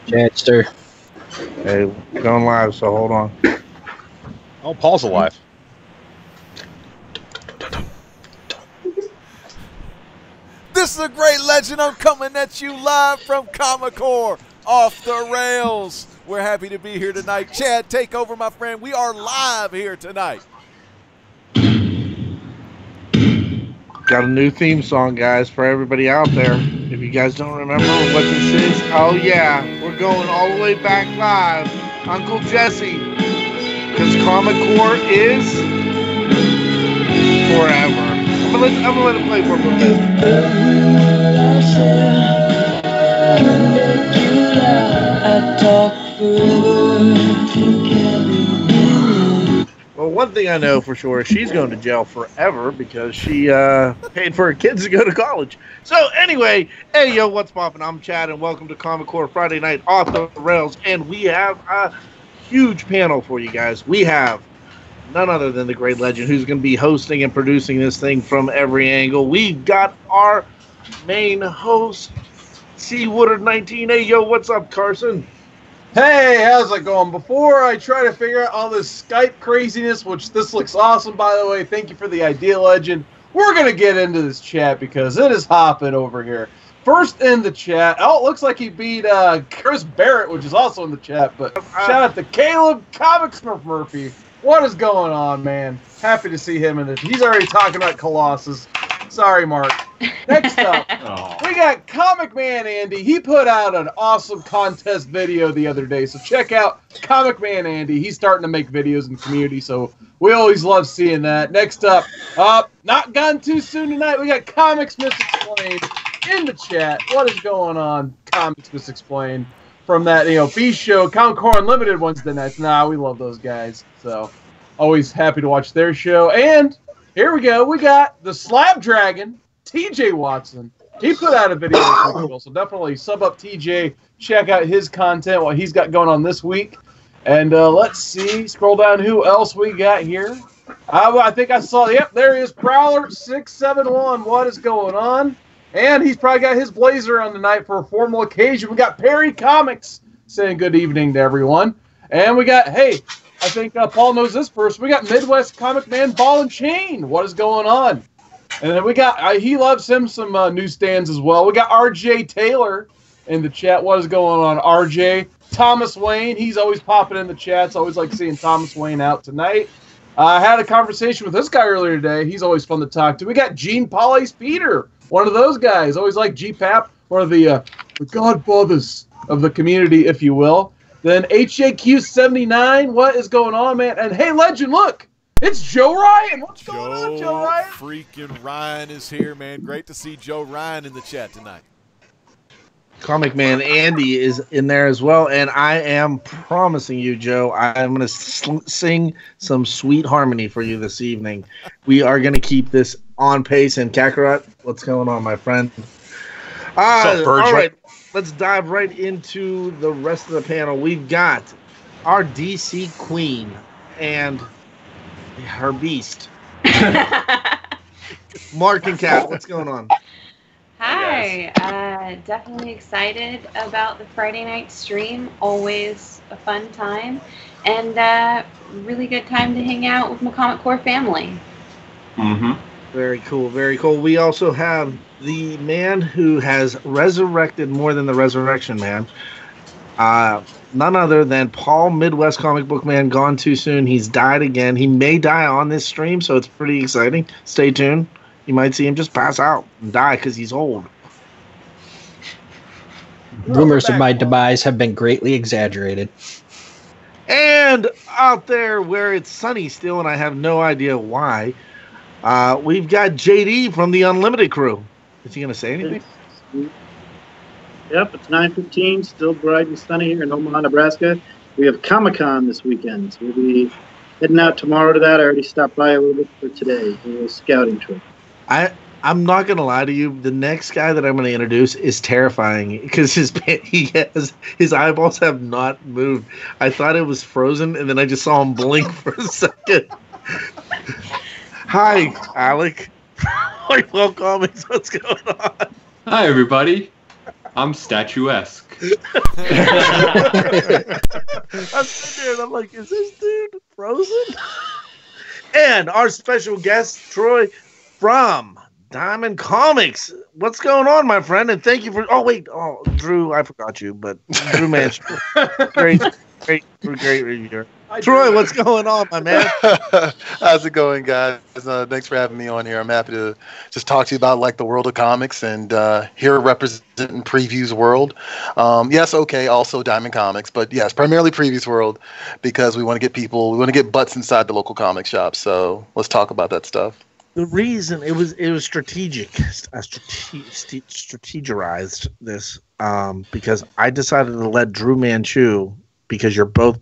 Chadster. Hey, we're going live, so hold on. Oh, Paul's alive. This is a great legend. I'm coming at you live from Comic-Core, off the rails. We're happy to be here tonight. Chad, take over, my friend. We are live here tonight. Got a new theme song, guys, for everybody out there. If you guys don't remember what this is, oh yeah, we're going all the way back live. Uncle Jesse, because Comic-Core is forever. I'm gonna let it play for a little bit. Well, one thing I know for sure, she's going to jail forever because she paid for her kids to go to college. So anyway, hey, yo, what's poppin'? I'm Chad, and welcome to Comic-Core Friday Night Off the Rails. And we have a huge panel for you guys. We have none other than the great legend who's going to be hosting and producing this thing from every angle. We've got our main host, C. Woodard 19. Hey, yo, what's up, Carson? Hey, how's it going? Before I try to figure out all this Skype craziness, which this looks awesome, by the way, thank you for the idea, legend. We're going to get into this chat because it is hopping over here. First in the chat, oh, it looks like he beat Chris Barrett, which is also in the chat, but shout out to Caleb Comics Murphy. What is going on, man? Happy to see him in this. He's already talking about Colossus. Sorry, Mark. Next up, we got Comic Man Andy. He put out an awesome contest video the other day, so check out Comic Man Andy. He's starting to make videos in the community, so we always love seeing that. Next up, not gone too soon tonight, we got Comics Misexplained in the chat. What is going on, Comics Misexplained? From that, Beast Show, Comic-Core Unlimited Wednesday nights. Nah, we love those guys. So, always happy to watch their show. And here we go. We got the Slab Dragon, TJ Watson. He put out a video this week, so definitely sub up TJ. Check out his content, what he's got going on this week. And let's see. Scroll down. Who else we got here? I think I saw. Yep, there he is. Prowler671. What is going on? And he's probably got his blazer on tonight for a formal occasion. We got Perry Comics saying good evening to everyone. And we got, hey, I think Paul knows this person. We got Midwest Comic Man Ball and Chain. What is going on? And then we got, he loves him some newsstands as well. We got RJ Taylor in the chat. What is going on, RJ? Thomas Wayne, he's always popping in the chats. Always like seeing Thomas Wayne out tonight. I had a conversation with this guy earlier today. He's always fun to talk to. We got Gene Paulus Peter. One of those guys, always like GPAP, one of the godfathers of the community, if you will. Then HJQ79, what is going on, man? And hey, legend, look, it's Joe Ryan. What's going on, Joe Ryan? Freaking Ryan is here, man. Great to see Joe Ryan in the chat tonight. Comic Man Andy is in there as well, and I am promising you, Joe, I'm going to sing some sweet harmony for you this evening. We are going to keep this on pace. And Kakarot, what's going on, my friend? All right, let's dive right into the rest of the panel. We've got our DC Queen and her beast. Mark and Kat, what's going on? Hi, definitely excited about the Friday night stream. Always a fun time, and really good time to hang out with my Comic-Core family. Mm-hmm. Very cool, very cool. We also have the man who has resurrected more than the Resurrection Man. None other than Paul, Midwest Comic Book Man, gone too soon. He's died again. He may die on this stream, so it's pretty exciting. Stay tuned. You might see him just pass out and die because he's old. Rumors of my demise have been greatly exaggerated. And out there where it's sunny still, and I have no idea why, we've got JD from the Unlimited crew. Is he going to say anything? Yep, it's 9:15, still bright and sunny here in Omaha, Nebraska. We have Comic-Con this weekend, so we'll be heading out tomorrow to that. I already stopped by a little bit for today, a little scouting trip. I'm not going to lie to you. The next guy that I'm going to introduce is terrifying because his eyeballs have not moved. I thought it was frozen, and then I just saw him blink for a second. Hi, Alec. Well, Comics, what's going on? Hi, everybody. I'm statuesque. I'm sitting there and I'm like, is this dude frozen? And our special guest, Troy from Diamond Comics. What's going on, my friend? And thank you for. Oh wait, Drew, I forgot you, but Drew Manchester, great reviewer. Troy, what's going on, my man? How's it going, guys? Thanks for having me on here. I'm happy to just talk to you about like the world of comics and here representing Previews World. Yes, okay, also Diamond Comics, but yes, primarily Previews World because we want to get butts inside the local comic shop. So let's talk about that stuff. The reason it was strategic. I strategized this because I decided to let Drew Manchu, because you're both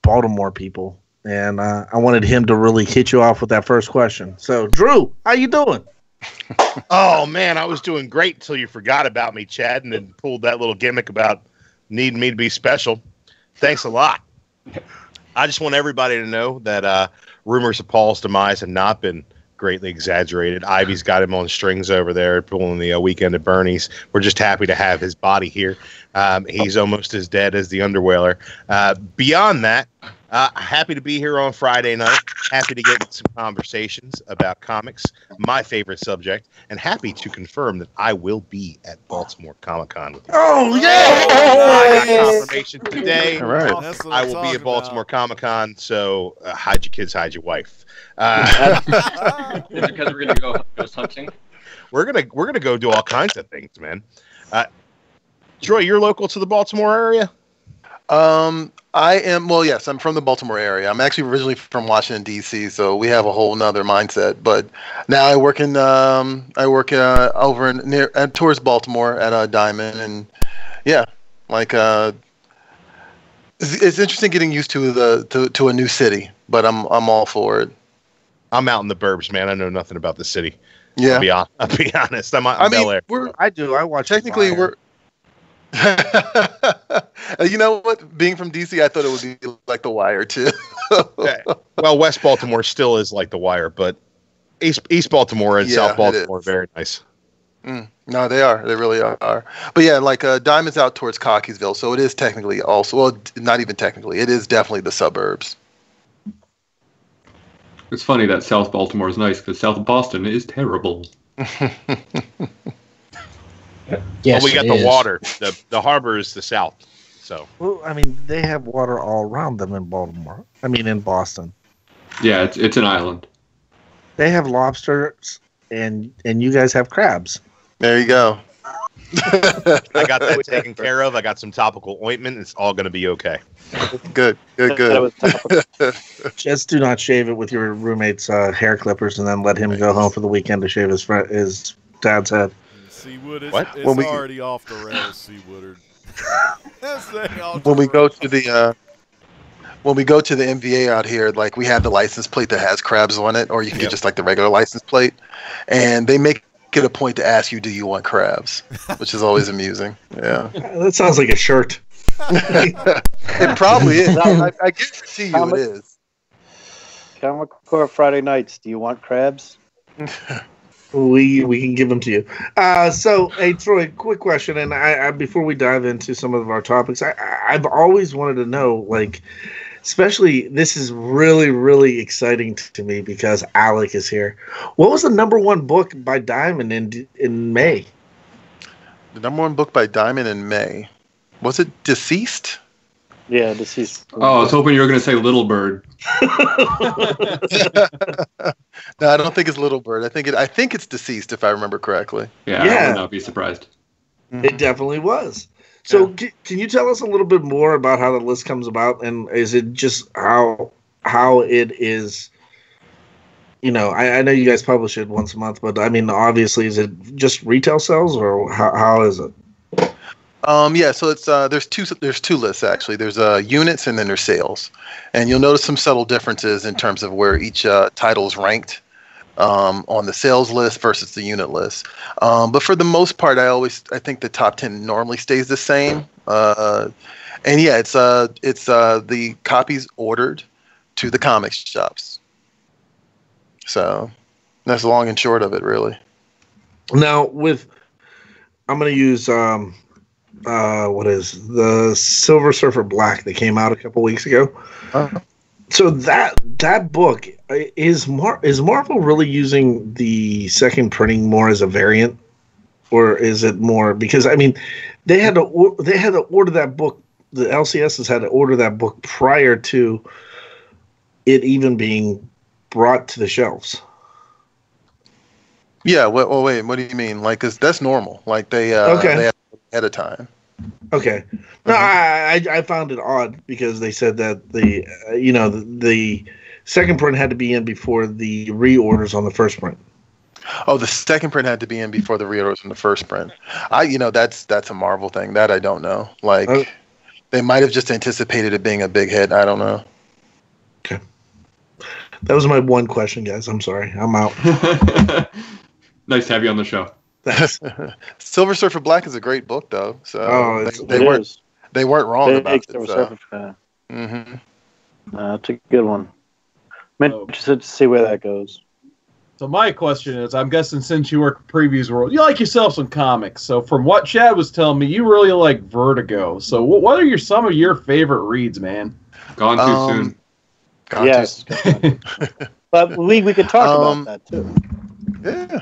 Baltimore people, and I wanted him to really hit you off with that first question. So, Drew, how you doing? Oh man, I was doing great until you forgot about me, Chad, and then pulled that little gimmick about needing me to be special. Thanks a lot. I just want everybody to know that rumors of Paul's demise have not been greatly exaggerated. Ivy's got him on strings over there pulling the weekend at Bernie's. We're just happy to have his body here. He's almost as dead as the Underwhaler. Beyond that, happy to be here on Friday night. Happy to get some conversations about comics, my favorite subject, and happy to confirm that I will be at Baltimore Comic-Con with you. Oh, yeah! I got confirmation today. All right. I will be at Baltimore Comic-Con, so hide your kids, hide your wife. Is it because we're gonna go ghost hunting? We're gonna go do all kinds of things, man. Troy, you're local to the Baltimore area? I am. Well, yes, I'm from the Baltimore area. I'm actually originally from Washington D.C., so we have a whole nother mindset. But now I work over towards Baltimore at Diamond, and yeah, like it's interesting getting used to to a new city. But I'm all for it. I'm out in the burbs, man. I know nothing about the city. Yeah, I'll be honest. I'm Bel Air. I do. I watch. Technically, we're. You know what? Being from DC, I thought it would be like The Wire too. Okay. Well, West Baltimore still is like The Wire, but East Baltimore and South Baltimore are very nice. No, they are. They really are. But yeah, like Diamond's out towards Cockeysville, so it is technically also. Well, not even technically. It is definitely the suburbs. It's funny that South Baltimore is nice because South Boston is terrible. Yes, well, we got the water. The harbor is the south. So. Well, I mean, they have water all around them in Baltimore. I mean, in Boston. Yeah, it's an island. They have lobsters, and you guys have crabs. There you go. I got that taken care of. I got some topical ointment. It's all going to be okay. Good. Just do not shave it with your roommate's hair clippers, and then let him go home for the weekend to shave his dad's head. Seawood is What? it's already off the rails, Seawoodard. When we go to the MVA out here, like we have the license plate that has crabs on it, or you can get just like the regular license plate, and they make it a point to ask you, "Do you want crabs?" Which is always amusing. Yeah, that sounds like a shirt. It probably is. I guarantee you it is. Comic Core Friday nights. Do you want crabs? We can give them to you. So, hey Troy, quick question, and I before we dive into some of our topics, I've always wanted to know, like, especially this is really, really exciting to me because Alec is here. What was the #1 book by Diamond in May? The #1 book by Diamond in May. Was it Deceased? Yeah, Deceased. Oh, I was hoping you were going to say Little Bird. No, I don't think it's Little Bird. I think it's Deceased, if I remember correctly. Yeah, I would not be surprised. It definitely was. So, can you tell us a little bit more about how the list comes about, and is it just how it is? You know, I know you guys publish it once a month, but I mean, obviously, is it just retail sales, or how is it? Yeah, so it's there's two lists actually. There's units and then there's sales, and you'll notice some subtle differences in terms of where each title is ranked on the sales list versus the unit list. But for the most part, I think the top 10 normally stays the same. And yeah, it's the copies ordered to the comic shops. So that's the long and short of it, really. Now, I'm going to use what is the Silver Surfer Black that came out a couple weeks ago. So that book is Marvel really using the second printing more as a variant, or is it more because I mean they had to order that book. The LCSs had to order that book prior to it even being brought to the shelves. Yeah. Well, wait. What do you mean? Like, 'cause that's normal. Like they had ahead of time. Okay. No, I found it odd because they said that the second print had to be in before the reorders on the first print. Oh, the second print had to be in before the reorders on the first print. That's a Marvel thing. That I don't know. Like, they might have just anticipated it being a big hit. I don't know. Okay. That was my one question, guys. I'm sorry. I'm out. Nice to have you on the show. Thanks. Silver Surfer Black is a great book, though. So they weren't wrong about it. Silver Surfer fan. Mm-hmm. It's a good one. I'm interested to see where that goes. So my question is, I'm guessing since you work at Previews World, you like yourself some comics. So from what Chad was telling me, you really like Vertigo. So what are some of your favorite reads, man? Gone too soon. Yes. But we could talk about that too. Yeah.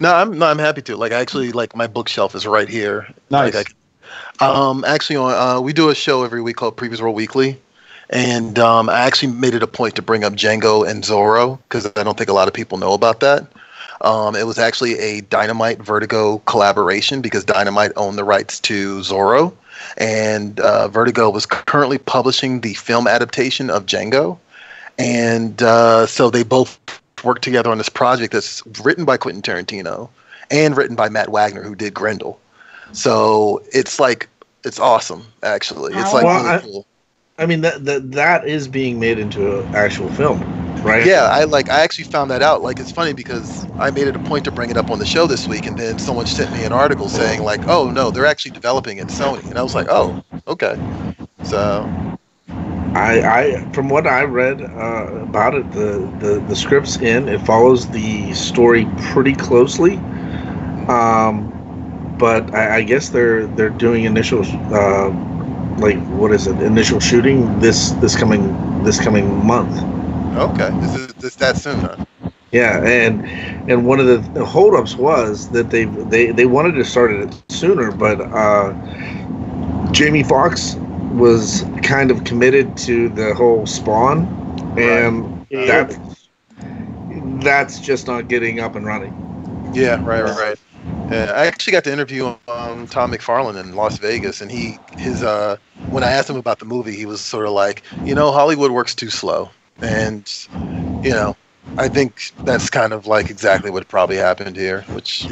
I'm happy to. Like, actually, like my bookshelf is right here. Nice. Like, we do a show every week called Previews World Weekly, and I actually made it a point to bring up Django and Zorro because I don't think a lot of people know about that. It was actually a Dynamite Vertigo collaboration because Dynamite owned the rights to Zorro, and Vertigo was currently publishing the film adaptation of Django, and so they both worked together on this project that's written by Quentin Tarantino and written by Matt Wagner, who did Grendel. So it's awesome, actually. It's really cool. I mean that is being made into an actual film, right? Yeah, I actually found that out. Like, it's funny because I made it a point to bring it up on the show this week, and then someone sent me an article saying like, "Oh no, they're actually developing it, Sony," and I was like, "Oh, okay." So, I from what I read about it, the script's in. It follows the story pretty closely, but I guess they're doing initial initial shooting this coming month. Okay, this that soon, huh? Yeah, and one of the holdups was that they wanted to start it sooner, but Jamie Foxx was kind of committed to the whole Spawn, and that's just not getting up and running. Yeah, right. Yeah, I actually got to interview Tom McFarlane in Las Vegas, and when I asked him about the movie, he was sort of like, Hollywood works too slow, and I think that's kind of like exactly what probably happened here. Which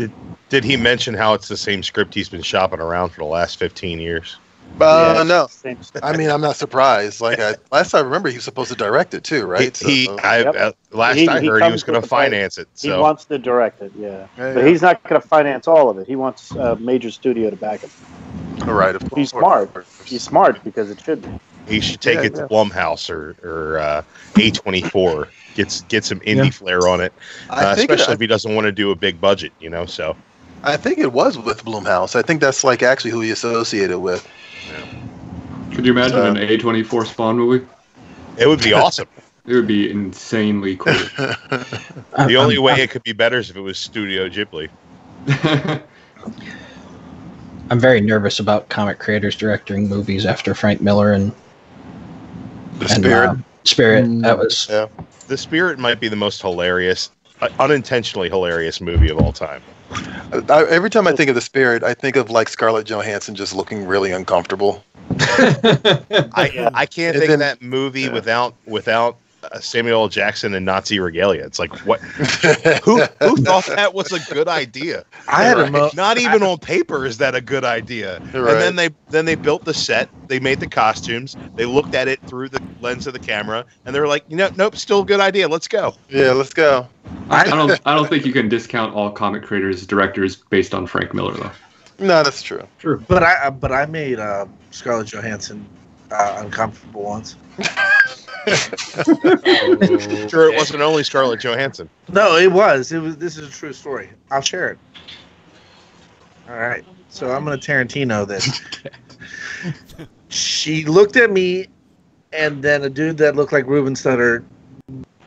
did he mention how it's the same script he's been shopping around for the last 15 years? No. I mean, I'm not surprised. Like, last I remember, he was supposed to direct it too, right? Last I heard, he was going to finance it. So. He wants to direct it, but he's not going to finance all of it. He wants a major studio to back him. All right, of course. He's smart. He's smart because it should be. He should take it to Blumhouse or A24. Get some indie flair on it, especially if he doesn't want to do a big budget, So I think it was with Blumhouse. I think that's like actually who he associated with. Could you imagine an A24 Spawn movie? It would be awesome. It would be insanely cool. The only way it could be better is if it was Studio Ghibli. I'm very nervous about comic creators directing movies after Frank Miller and Spirit. Spirit. That was The Spirit might be the most hilarious, unintentionally hilarious movie of all time. Every time I think of The Spirit, I think of like Scarlett Johansson just looking really uncomfortable. I can't think of that movie without Samuel L. Jackson and Nazi regalia. It's like, what? Who thought that was a good idea? Not even on paper is that a good idea. Right. And then they built the set. They made the costumes. They looked at it through the lens of the camera, and they were like, nope, still a good idea. Let's go. Yeah, let's go. I don't think you can discount all comic creators, directors based on Frank Miller, though. No, that's true. True. But I made Scarlett Johansson uncomfortable once. Sure, it wasn't only Scarlett Johansson. No, it was. This is a true story. I'll share it. All right. So I'm going to Tarantino this. She looked at me, and then a dude that looked like Ruben Studdard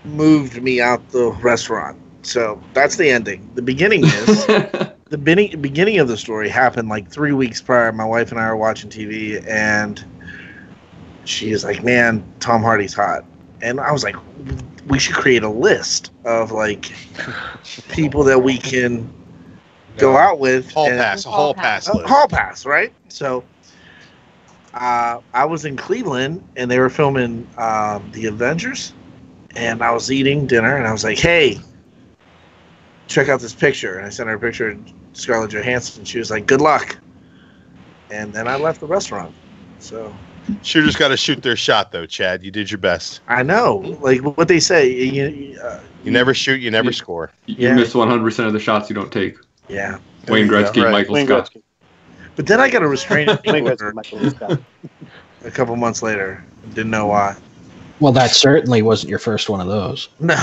moved me out the restaurant. So that's the ending. The beginning is the beginning of the story happened like 3 weeks prior. My wife and I were watching TV, and she is like, "Man, Tom Hardy's hot," and I was like, "We should create a list of like people that we can go out with." Hall pass list. Hall pass, right? So I was in Cleveland, and they were filming The Avengers, and I was eating dinner, and I was like, "Hey, check out this picture." And I sent her a picture of Scarlett Johansson. She was like, "Good luck." And then I left the restaurant. So Shooters got to shoot their shot, though, Chad. You did your best. I know, like what they say. You never shoot, you never score. You miss 100% of the shots you don't take. Yeah. Wayne Gretzky, right. Michael Wayne Scott. Gretzky. But then I got a restraining Wayne order Gretzky, Michael Scott. a couple months later. Didn't know why. Well, that certainly wasn't your first one of those. No,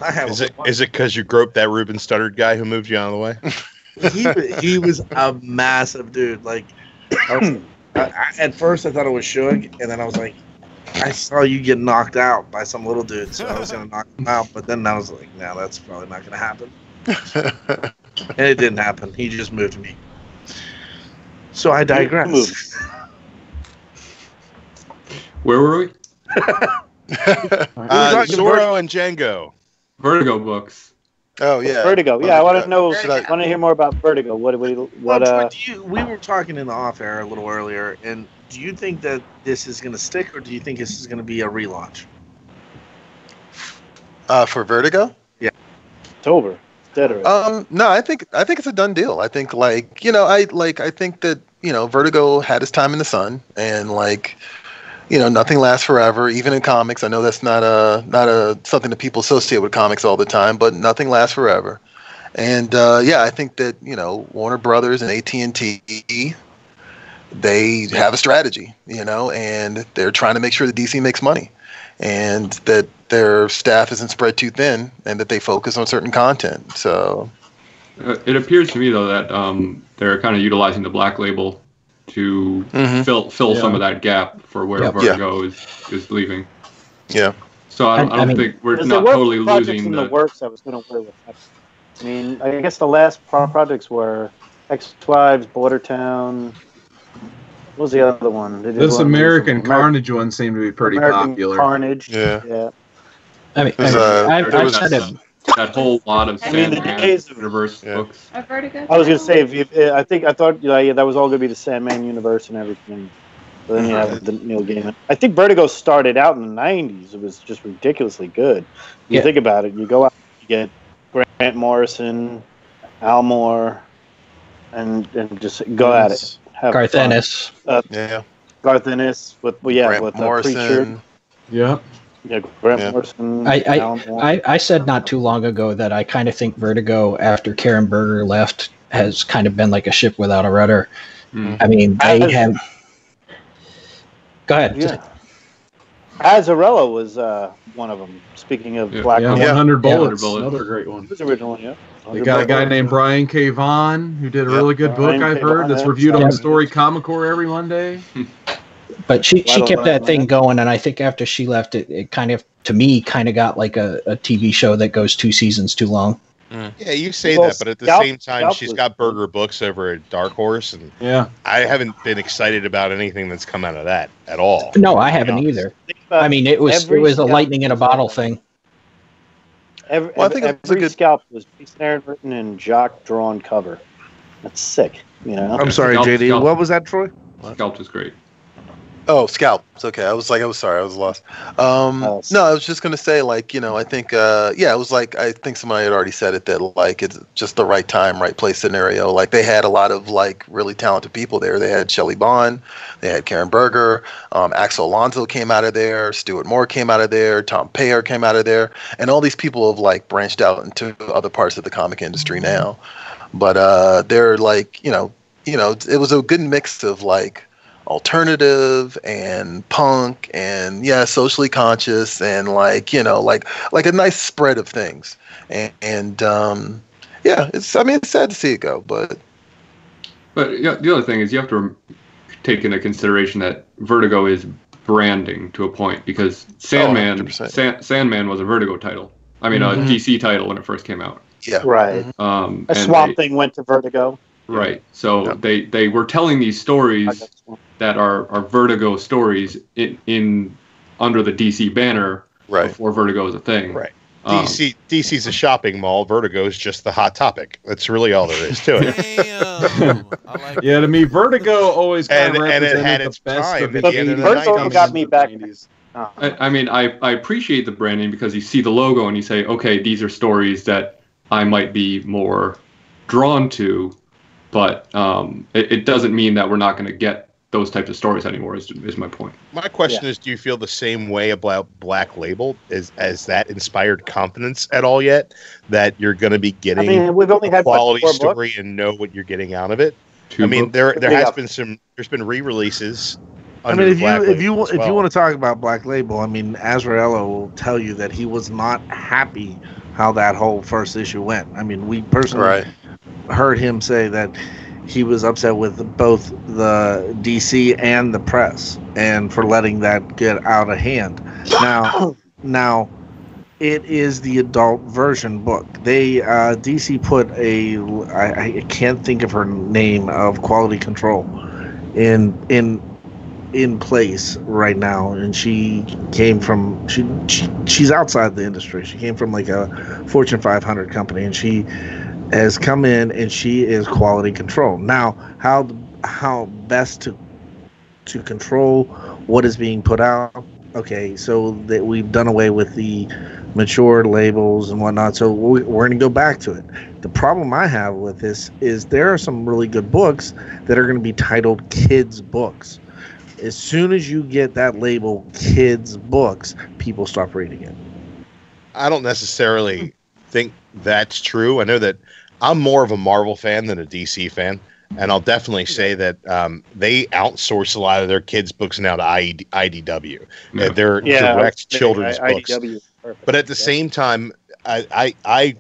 I have. Is it because you groped that Ruben Studdard guy who moved you out of the way? He was a massive dude. Like, at first I thought it was Suge, and then I was like, I saw you get knocked out by some little dude, so I was gonna knock him out. But then I was like, no, that's probably not gonna happen. And it didn't happen. He just moved me. So I digress. Where were we? Zorro and Django. Vertigo books. Oh yeah, Vertigo. Yeah, I want to know. Should I- Want to hear more about Vertigo? What? Well, we were talking in the off air a little earlier, and do you think that this is going to stick, or do you think this is going to be a relaunch? For Vertigo? It's over. It's dead already. No, I think it's a done deal. I think I think that Vertigo had his time in the sun, and nothing lasts forever, even in comics. I know that's not a something that people associate with comics all the time, but nothing lasts forever. And I think that Warner Brothers and AT&T, they have a strategy, and they're trying to make sure that DC makes money, and that their staff isn't spread too thin, and that they focus on certain content. So It appears to me though that they're kind of utilizing the Black Label to fill some of that gap for where Vertigo is leaving. Yeah. So I don't think we're not totally losing the works I was going to work with. I mean, I guess the last projects were Ex-Wives, Bordertown. What was the other one? This American Carnage one seemed to be pretty popular. Carnage. Yeah. I've said it. That whole lot of Sandman universe books. Vertigo. I was going to say, I thought that was all going to be the Sandman universe and everything. But then you have the Neil Gaiman. I think Vertigo started out in the 90s. It was just ridiculously good. You think about it. You go out, you get Grant Morrison, Al Moore, and just go at it. Garth Ennis. Garth Ennis with Grant Morrison. Yep. Yeah, Grant Morrison. I said not too long ago that I kind of think Vertigo, after Karen Berger left, has kind of been like a ship without a rudder. I mean, they have. Go ahead. Yeah. Azzarello was one of them. Speaking of Black Label. 100 Bullets. Another great one. It was the original one, yeah. They got a guy named Brian K. Vaughan who did a really good book, I've heard, that's reviewed on Story Comic Core every Monday. But she kept that thing going, and I think after she left, it kind of, to me, kind of got like a TV show that goes 2 seasons too long. Yeah, you say that, but at the same time, she's got Berger books over at Dark Horse, and I haven't been excited about anything that's come out of that at all. No, I haven't either. I mean, it was a lightning in a bottle thing. Every scalp was Jason Aaron written and Jock drawn cover. That's sick. I'm sorry, JD. What was that, Troy? Scalp is great. Oh, Scalp. It's okay. I was sorry. I was lost. No, I was just going to say, I think, it was I think somebody had already said it, that, it's just the right time, right place scenario. They had a lot of, really talented people there. They had Shelley Bond. They had Karen Berger. Axel Alonso came out of there. Stuart Moore came out of there. Tom Payer came out of there. And all these people have, branched out into other parts of the comic industry now. But they're, it was a good mix of, alternative and punk and socially conscious and a nice spread of things and it's sad to see it go, but But yeah, the other thing is you have to take into consideration that Vertigo is branding to a point, because Sandman was a Vertigo title. I mean, a DC title when it first came out. Yeah. Right. A Swamp Thing went to Vertigo. Right. So they were telling these stories that are Vertigo stories in under the DC banner before Vertigo was a thing. Right. DC's a shopping mall. Vertigo's just the hot topic. That's really all there is to it. Damn. I like Yeah, to me, Vertigo always kind of and it represented had the its best time of the at the end of the Vertigo got me back. I mean, I appreciate the branding because you see the logo and you say, okay, these are stories that I might be more drawn to, but it doesn't mean that we're not going to get those types of stories anymore, is my point. My question is, do you feel the same way about Black Label? As that inspired confidence at all yet? That you're going to be getting we've only had quality story and know what you're getting out of it? There's been re-releases. I mean, if you want to talk about Black Label, I mean, Azraello will tell you that he was not happy how that whole first issue went. I mean, we personally heard him say that he was upset with both the DC and the press, and for letting that get out of hand. Now, it is the adult version book. They DC put I can't think of her name, of quality control in place right now, and she came from she's outside the industry. She came from like a Fortune 500 company, and she has come in and she is quality control. Now, how best to control what is being put out? Okay, so that we've done away with the mature labels and whatnot, so we're going to go back to it. The problem I have with this is there are some really good books that are going to be titled kids books. As soon as you get that label kids books, people stop reading it. I don't necessarily think that's true. I know that I'm more of a Marvel fan than a DC fan, and I'll definitely say that they outsource a lot of their kids' books now to IDW. They're direct children's books. But at the same time, I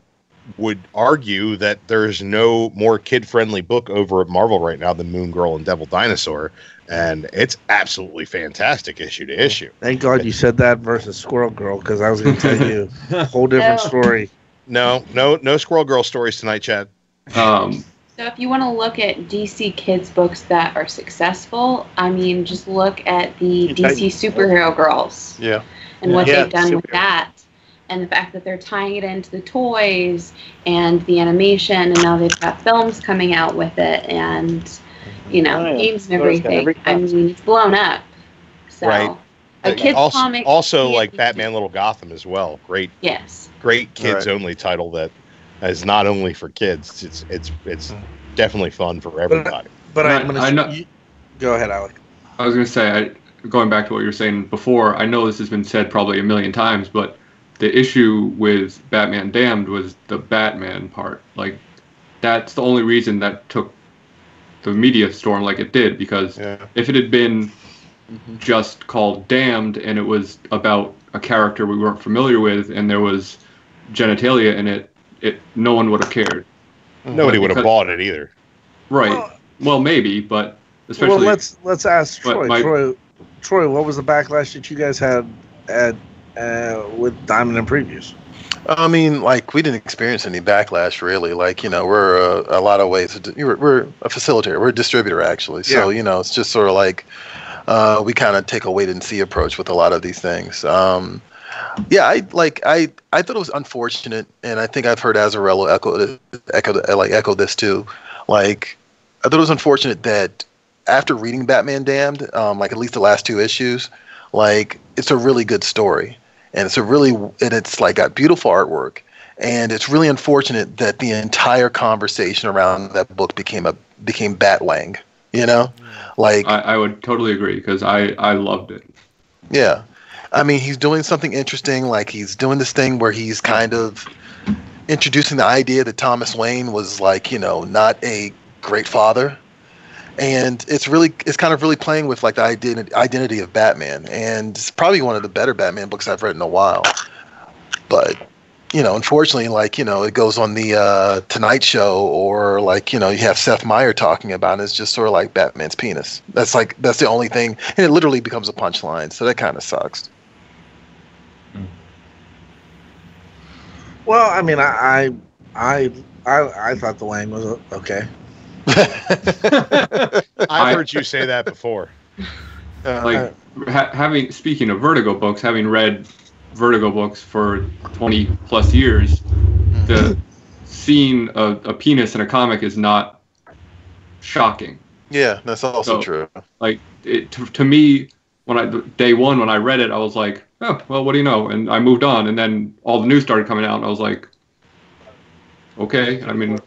would argue that there's no more kid-friendly book over at Marvel right now than Moon Girl and Devil Dinosaur, and it's absolutely fantastic issue to issue. Thank God you said that versus Squirrel Girl, because I was going to tell you a whole different story. No Squirrel Girl stories tonight, Chad. So if you want to look at DC kids books that are successful, I mean, just look at the DC Superhero Girls. Yeah. And what they've done with that. And the fact that they're tying it into the toys and the animation, and now they've got films coming out with it, and games and everything. I mean, it's blown up. So a kids comic also like Batman Little Gotham as well. Great. Yes. Great kids only title that is not only for kids. It's definitely fun for everybody. But I know. Go ahead, Alec. I was going to say, going back to what you were saying before, I know this has been said probably a million times, but the issue with Batman Damned was the Batman part. Like, that's the only reason that took the media storm like it did, because if it had been just called Damned and it was about a character we weren't familiar with and there was genitalia in it, no one would have cared. Nobody would have bought it either. Right. Well, maybe, but especially. Well, let's ask Troy. Troy, what was the backlash that you guys had with Diamond and Previews? I mean, like, we didn't experience any backlash, really. Like, we're a lot of ways. We're a facilitator. We're a distributor, actually. So, it's just sort of like we kind of take a wait and see approach with a lot of these things. I thought it was unfortunate, and I think I've heard Azarello echo this too. Like, I thought it was unfortunate that after reading Batman Damned, like at least the last two issues, like, it's a really good story, and it's like got beautiful artwork, and it's really unfortunate that the entire conversation around that book became Batwang. Like, I would totally agree, because I loved it. Yeah. I mean, he's doing something interesting. Like, he's doing this thing where he's kind of introducing the idea that Thomas Wayne was, like, not a great father. And it's kind of really playing with, like, the identity of Batman. And it's probably one of the better Batman books I've read in a while. But, unfortunately, like, it goes on the Tonight Show, or like, you have Seth Meyer talking about it. It's just sort of like Batman's penis. That's the only thing, and it literally becomes a punchline. So that kind of sucks. Well, I mean, I thought the Wang was okay. I've heard you say that before. Speaking of Vertigo books, having read Vertigo books for 20 plus years, the seeing a penis in a comic is not shocking. Yeah, that's also true. Like, to me, day one when I read it, I was like, oh, well, what do you know? And I moved on, and then all the news started coming out, and I was like, okay. I mean,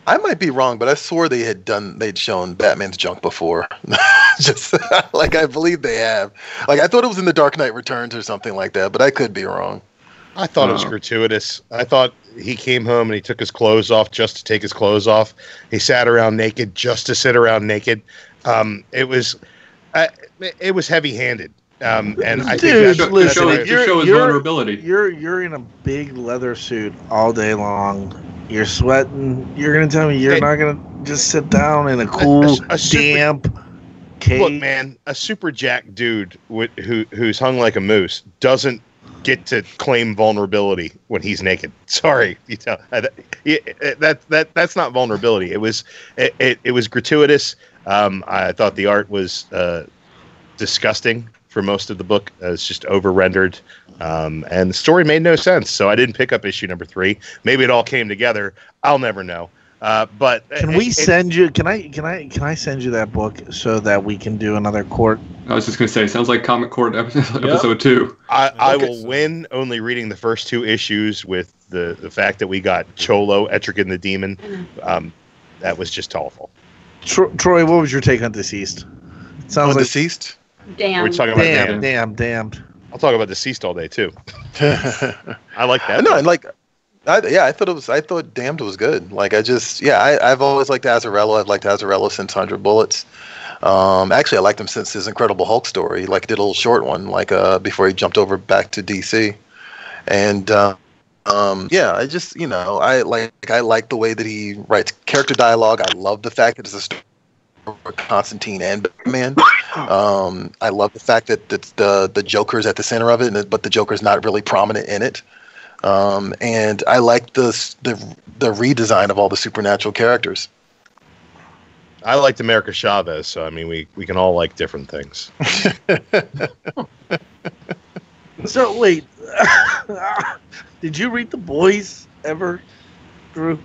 I might be wrong, but I swore they'd shown Batman's junk before. Just like, I believe they have. Like, I thought it was in The Dark Knight Returns or something like that, but I could be wrong. I thought it was gratuitous. I thought he came home and he took his clothes off just to take his clothes off. He sat around naked just to sit around naked. It was heavy-handed. And I think to show his vulnerability. You're in a big leather suit all day long. You're sweating. You're gonna tell me you're not gonna just sit down in a cool, damp cave? Look, man, a super jack dude who's hung like a moose doesn't get to claim vulnerability when he's naked. Sorry, that's not vulnerability. It was gratuitous. I thought the art was disgusting for most of the book. It's just over-rendered, and the story made no sense, so I didn't pick up issue number 3. Maybe it all came together. I'll never know. But can I send you that book so that we can do another court? I was just gonna say, sounds like Comic Court episode 2. I will win only reading the first 2 issues with the fact that we got Cholo, Etrigan the Demon. That was just awful. Troy, what was your take on Deceased? Sounds like Deceased. Damn. We're talking about Damned. I'll talk about Deceased all day too. I like that. No, I thought Damned was good. Like, I've always liked Azzarello. I've liked Azzarello since 100 Bullets. Actually, I liked him since his Incredible Hulk story. Like, did a little short one, before he jumped over back to DC. And I just, I like the way that he writes character dialogue. I love the fact that it's a story for Constantine and Batman. I love the fact that the Joker's at the center of it, but the Joker's not really prominent in it. And I like the redesign of all the supernatural characters. I liked America Chavez, so I mean, we can all like different things. So wait, did you read The Boys ever, Drew?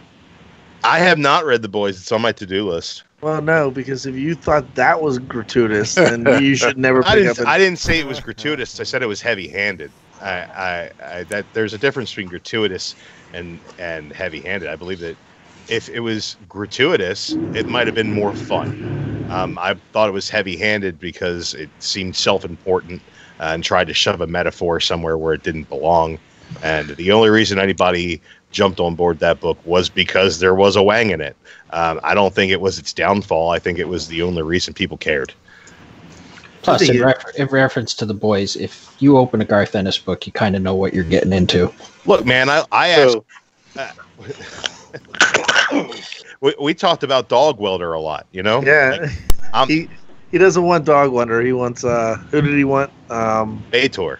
I have not read The Boys. It's on my to-do list. Well, no, because if you thought that was gratuitous, then you should never pick up. I didn't say it was gratuitous. I said it was heavy-handed. That there's a difference between gratuitous and heavy-handed. I believe that if it was gratuitous, it might have been more fun. I thought it was heavy-handed because it seemed self-important and tried to shove a metaphor somewhere where it didn't belong. And the only reason anybody jumped on board that book was because there was a Wang in it. I don't think it was its downfall. I think it was the only reason people cared. Plus, in reference to The Boys, if you open a Garth Ennis book, you kind of know what you're getting into. Look, man, I asked... we talked about Dog Welder a lot, Yeah. Like, he doesn't want Dog Welder. He wants... who did he want? Baitor.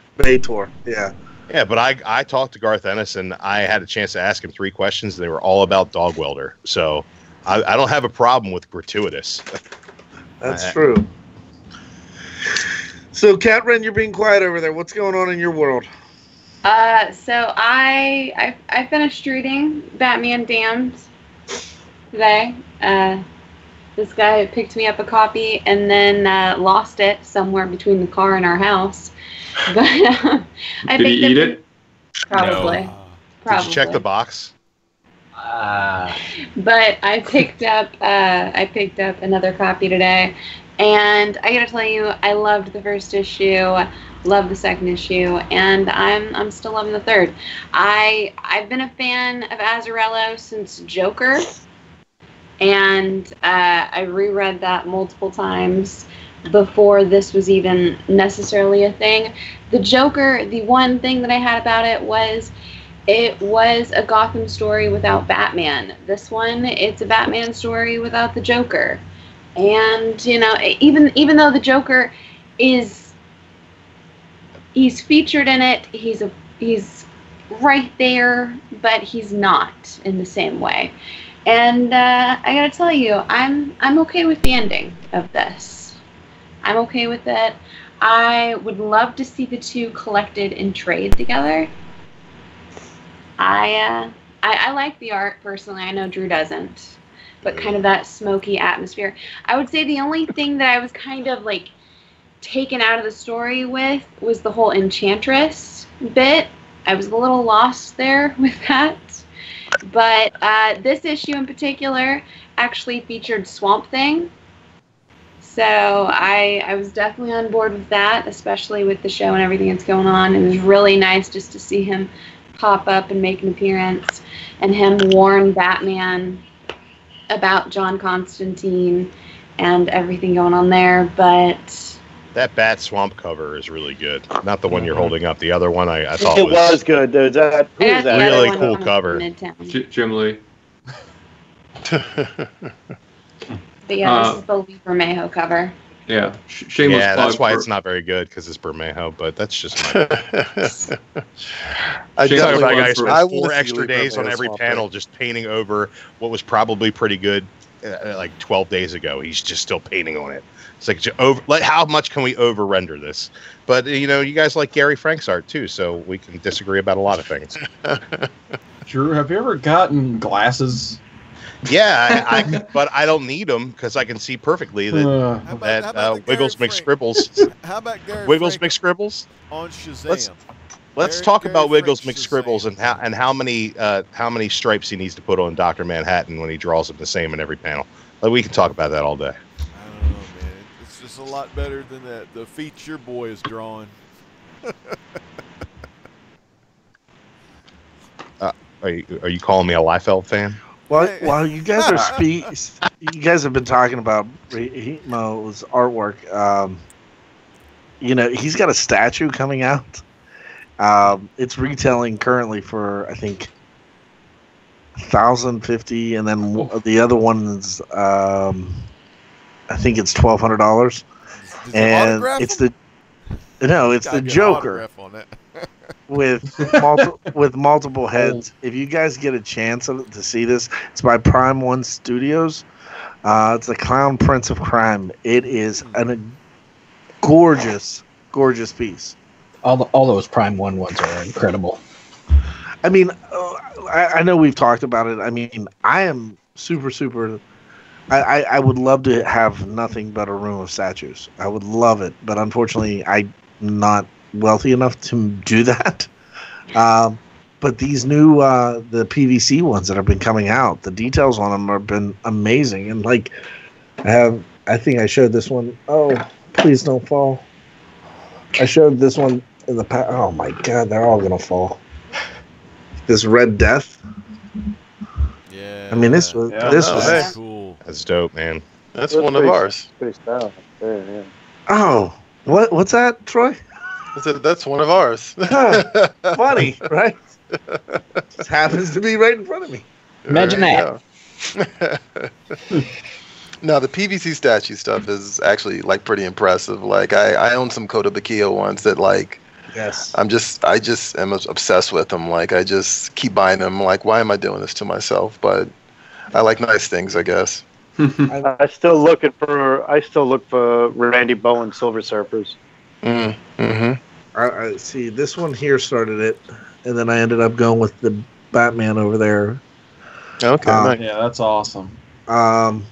Yeah. Yeah, but I talked to Garth Ennis, and I had a chance to ask him 3 questions. They were all about Dog Welder. So I don't have a problem with gratuitous. That's true. So, Cat Wren, you're being quiet over there. What's going on in your world? So I finished reading Batman Damned today. This guy picked me up a copy and then lost it somewhere between the car and our house. But I did he eat it? Probably. No. Probably. Did you check the box? But I picked up another copy today, and I gotta tell you, I loved the first issue, loved the second issue, and I'm still loving the third. I've been a fan of Azzarello since Joker, and I reread that multiple times before this was even necessarily a thing. The Joker, the one thing that I had about it was it was a Gotham story without Batman. This one, it's a Batman story without the Joker. And, you know, even though the Joker he's featured in it, he's right there, but he's not in the same way. And I gotta tell you, I'm okay with the ending of this. I'm okay with it. I would love to see the two collected in trade together. I like the art personally. I know Drew doesn't, but kind of that smoky atmosphere. I would say the only thing that I was kind of like taken out of the story with was the whole Enchantress bit. I was a little lost there with that. But this issue in particular actually featured Swamp Thing. So I was definitely on board with that, especially with the show and everything that's going on. It was really nice just to see him pop up and make an appearance, and him warn Batman about John Constantine and everything going on there. But that Bat Swamp cover is really good. Not the one you're holding up. The other one I thought it was good. Who is that? Really cool cover. Jim Lee. But yeah, this is the Lee Bermejo cover. Yeah, shameless yeah, that's why for, it's not very good, because it's Bermejo. But that's just my. I guys I spent wanna 4 see extra Lee days on Bermejo every swap panel, it. just painting over what was probably pretty good, like 12 days ago. He's just still painting on it. It's like, how much can we over render this? But you know, you guys like Gary Frank's art too, so we can disagree about a lot of things. Drew, have you ever gotten glasses? Yeah, but I don't need them because I can see perfectly that Wiggles McScribbles. How about Gary Wiggles Frank McScribbles? on Shazam? Let's Gary- talk Gary about Wiggles Frank McScribbles and how many stripes he needs to put on Dr. Manhattan when he draws them the same in every panel. Like, we can talk about that all day. I don't know, man. It's just a lot better than the feats your boy is drawing. Are you calling me a Liefeld fan? While you guys are you guys have been talking about Mo's artwork. You know, he's got a statue coming out. It's retailing currently for, I think, $1,050, and then the other one's I think it's $1,200. And it's the Joker On it. with multiple heads. If you guys get a chance to see this, it's by Prime One Studios. It's the Clown Prince of Crime. It is a gorgeous piece. All those Prime 1 ones are incredible. I mean, I know we've talked about it. I mean, I am super. I would love to have nothing but a room of statues. I would love it, but unfortunately, I'm not wealthy enough to do that. But these new the PVC ones that have been coming out, the details on them have been amazing. And like, I think I showed this one. Oh, please don't fall. I showed this one in the past. Oh my God, they're all gonna fall. This Red Death. Yeah. I mean, this was cool. That's dope, man. That's one of ours. Pretty style. Yeah. Oh, what's that, Troy? That's one of ours. Funny, right? Just happens to be right in front of me. Imagine that. No, the PVC statue stuff is actually like pretty impressive. Like I own some Kotobukiya ones that like. Yes. I just am obsessed with them. Like I just keep buying them. Like, why am I doing this to myself? But I like nice things, I guess. I still look for Randy Bowen Silver Surfers. Mm-hmm. I see. This one here started it, and then I ended up going with the Batman over there. Okay. Nice. Yeah, that's awesome. I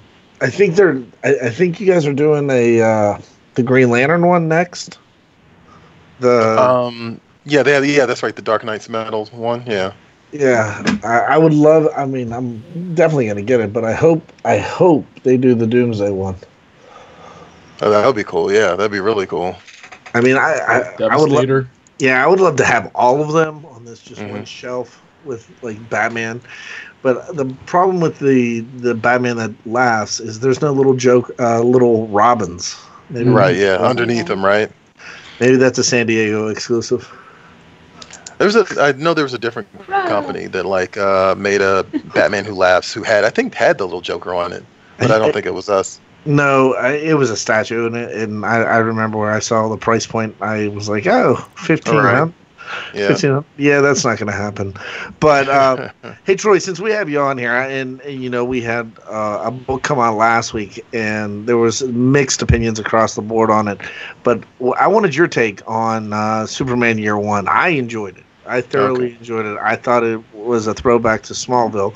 think I think you guys are doing the Green Lantern one next. Yeah, that's right. The Dark Knight's Metal one. Yeah. Yeah, I would love. I mean, I'm definitely gonna get it, but I hope they do the Doomsday one. Oh, that would be cool. Yeah, that'd be really cool. I mean, I would love. Yeah, I would love to have all of them on this just one shelf with like Batman. But the problem with the Batman that laughs is there's no little little Robins. Right. Yeah, underneath them. Right. Maybe that's a San Diego exclusive. I know there was a different company that like made a Batman Who Laughs who had the little Joker on it, but I don't think it was us. No, it was a statue, and I remember where I saw the price point. I was like, oh, 15 right. Yeah. 15, yeah, that's not going to happen. But hey, Troy, since we have you on here, and you know, we had a book come out last week, and there was mixed opinions across the board on it. But I wanted your take on Superman Year One. I enjoyed it. I thoroughly enjoyed it. I thought it was a throwback to Smallville.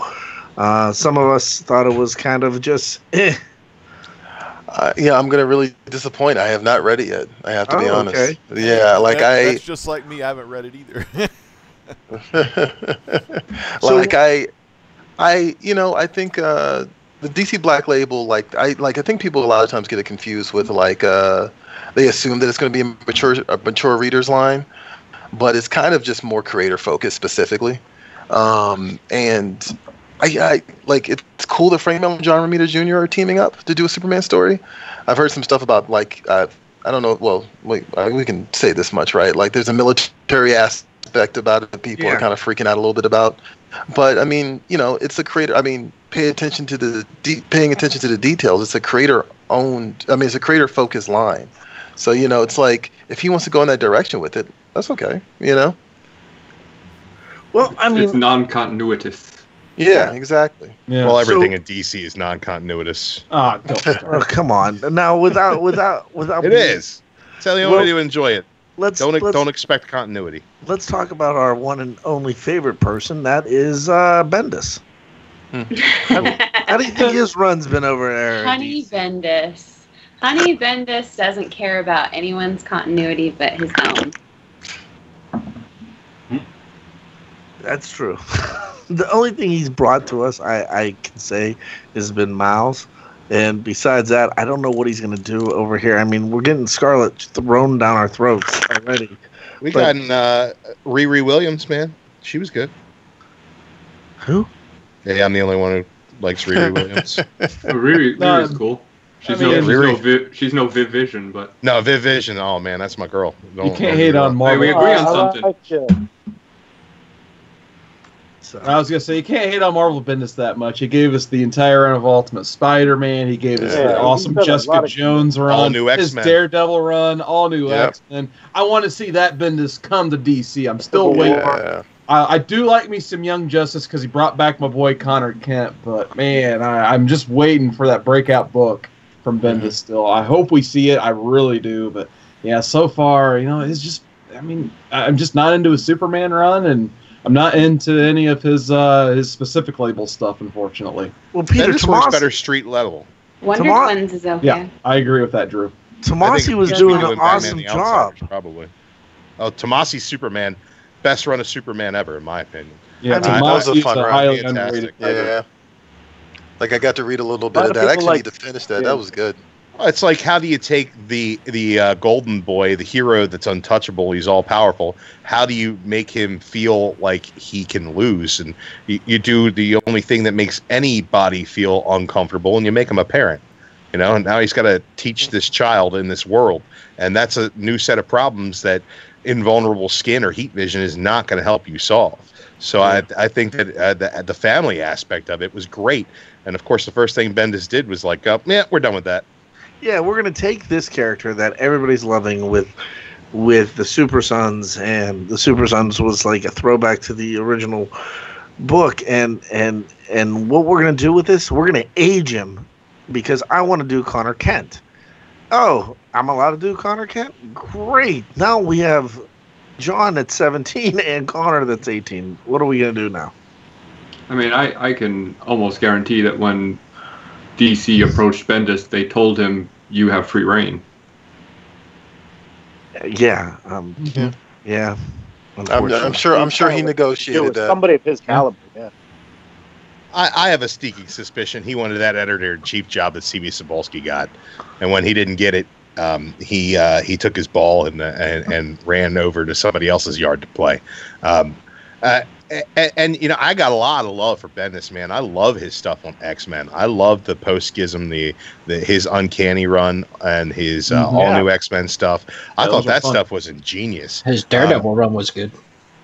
Some of us thought it was kind of just yeah, I'm gonna really disappoint. I have not read it yet. I have to be honest. Okay. Yeah, like that's just like me. I haven't read it either. I think the DC Black Label, I think people a lot of times get it confused with they assume that it's going to be a mature reader's line, but it's kind of just more creator focused specifically, and. I like it's cool that Frank Miller and John Romita Jr. are teaming up to do a Superman story. I've heard some stuff about I don't know. Well, we can say this much, right? Like there's a military aspect about it that people are kind of freaking out a little bit about. But I mean, you know, it's a creator. I mean, paying attention to the details. It's a creator owned. I mean, it's a creator focused line. So you know, it's like if he wants to go in that direction with it, that's okay. You know. Well, I mean, it's non-continuitous. Yeah, exactly. Yeah. Well, everything in DC is non-continuitous. Oh, come on! Now, without it is. Tell the only way to enjoy it. Don't expect continuity. Let's talk about our one and only favorite person. That is Bendis. How do you think his run's been over there? Honey Bendis. Honey Bendis doesn't care about anyone's continuity but his own. That's true. The only thing he's brought to us, I can say, has been Miles. And besides that, I don't know what he's going to do over here. I mean, we're getting Scarlet thrown down our throats already. We got Riri Williams, man. She was good. Who? Yeah, I'm the only one who likes Riri Williams. Riri's cool. She's no Viv Vision, but... No, Viv Vision. Oh, man, that's my girl. You can't hate on Marvel. We agree on something. I was gonna say you can't hate on Marvel Bendis that much. He gave us the entire run of Ultimate Spider-Man. He gave us the awesome Jessica Jones run, all new X-Men, his Daredevil run, all new X-Men. I want to see that Bendis come to DC. I'm still waiting. I do like me some Young Justice because he brought back my boy Connor Kent. But man, I'm just waiting for that breakout book from Bendis. Still, I hope we see it. I really do. But yeah, so far, you know, it's just. I mean, I'm just not into a Superman run and. I'm not into any of his specific label stuff, unfortunately. Well, Peter Tomasi works better street level. Wonder Twins is okay. Yeah, I agree with that, Drew. Tomasi was doing an awesome job. Probably. Oh, Tomasi's Superman, best run of Superman ever, in my opinion. Yeah, Tomasi's was a fun highly underrated. Yeah. Like I got to read a little bit of that. I actually need to finish that. Yeah. That was good. It's like, how do you take the golden boy, the hero that's untouchable, he's all powerful, how do you make him feel like he can lose? And you do the only thing that makes anybody feel uncomfortable, and you make him a parent. You know, and now he's got to teach this child in this world. And that's a new set of problems that invulnerable skin or heat vision is not going to help you solve. So I think that the family aspect of it was great. And, of course, the first thing Bendis did was like, we're done with that. Yeah, we're going to take this character that everybody's loving with the Super Sons, and the Super Sons was like a throwback to the original book, and what we're going to do with this, we're going to age him, because I want to do Connor Kent. Oh, I'm allowed to do Connor Kent? Great. Now we have John at 17 and Connor that's 18. What are we going to do now? I mean, I can almost guarantee that when DC approached Bendis, they told him, you have free reign. Yeah. Yeah. I'm sure he negotiated that. Somebody of his caliber, yeah. I have a sneaking suspicion he wanted that editor-in-chief job that C.B. Cebulski got. And when he didn't get it, he took his ball and ran over to somebody else's yard to play. And you know, I got a lot of love for Bendis, man. I love his stuff on X-Men. I love the post-Schism, his Uncanny run, and his all-new X-Men stuff. I thought that stuff was ingenious. His Daredevil run was good.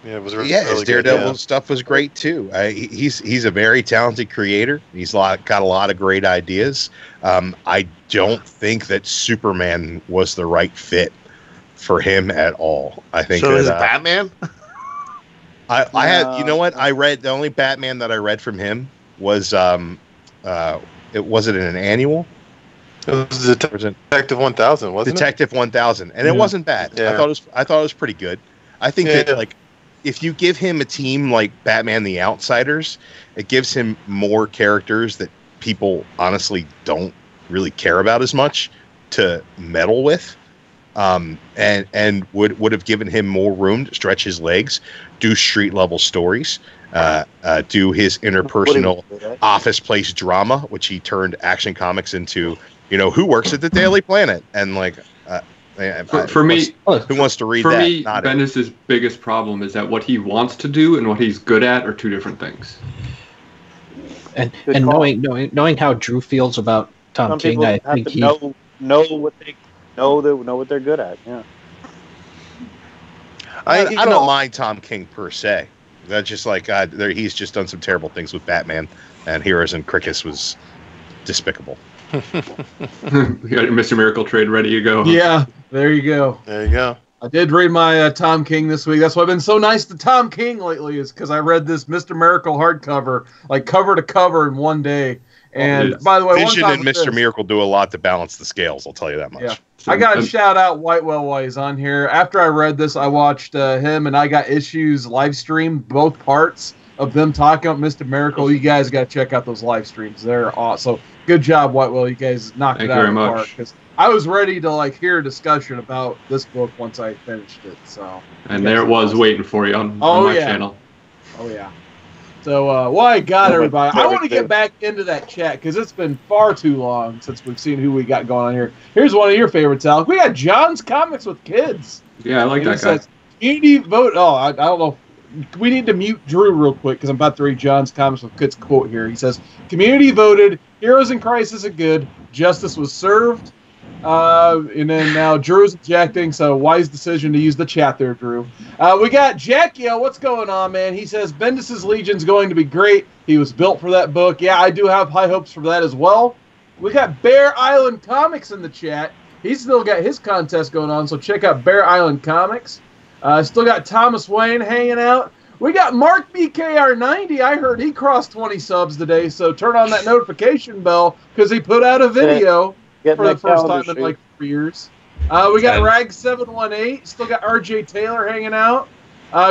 Yeah, it was his really Daredevil good, stuff was great too. He's a very talented creator. He's got a lot of great ideas. I don't think that Superman was the right fit for him at all. I think so that, is Batman. I had, you know what? I read the only Batman that I read from him was it wasn't an annual. It was Detective 1000, wasn't Detective 1000, and it wasn't bad. Yeah. I thought it was pretty good. I think that like if you give him a team like Batman the Outsiders, it gives him more characters that people honestly don't really care about as much to meddle with. And would have given him more room to stretch his legs, do street level stories, do his interpersonal office place drama, which he turned Action Comics into. You know, who works at the Daily Planet, and like for me, who wants to read for that? me, Bendis's biggest problem is that what he wants to do and what he's good at are two different things. And knowing how Drew feels about Tom King, I think he know what they're good at. Yeah. I don't mind Tom King per se. That's just like he's just done some terrible things with Batman and Heroes and Crickets was despicable. You got your Mr. Miracle trade ready to go. Yeah, there you go. There you go. I did read my Tom King this week. That's why I've been so nice to Tom King lately, is because I read this Mr. Miracle hardcover, like cover to cover in one day. And by the way, Vision and Mr. Miracle do a lot to balance the scales. I'll tell you that much. Yeah. I got to shout out Whitewell while he's on here. After I read this, I watched him and I Got Issues live stream, both parts of them talking about Mr. Miracle. You guys got to check out those live streams. They're awesome. So good job, Whitewell. You guys knocked it out of the park. Because I was ready to hear a discussion about this book once I finished it. So. And there it was waiting for you on my channel. Oh yeah. So, I got everybody. I want to get back into that chat because it's been far too long since we've seen who we got going on here. Here's one of your favorites, Alec. We got John's Comics with Kids. Yeah, I like that guy. Says, community vote. Oh, I don't know. We need to mute Drew real quick because I'm about to read John's Comics with Kids quote here. He says, community voted. Heroes in Crisis are good. Justice was served. And then now Drew's objecting, so wise decision to use the chat there, Drew. We got Jackie. What's going on, man? He says Bendis' Legion's going to be great. He was built for that book. Yeah, I do have high hopes for that as well. We got Bear Island Comics in the chat. He's still got his contest going on, so check out Bear Island Comics. Still got Thomas Wayne hanging out. We got Mark BKR90. I heard he crossed 20 subs today, so turn on that notification bell because he put out a video. For the first time in like 4 years. We got Rag718. Still got RJ Taylor hanging out.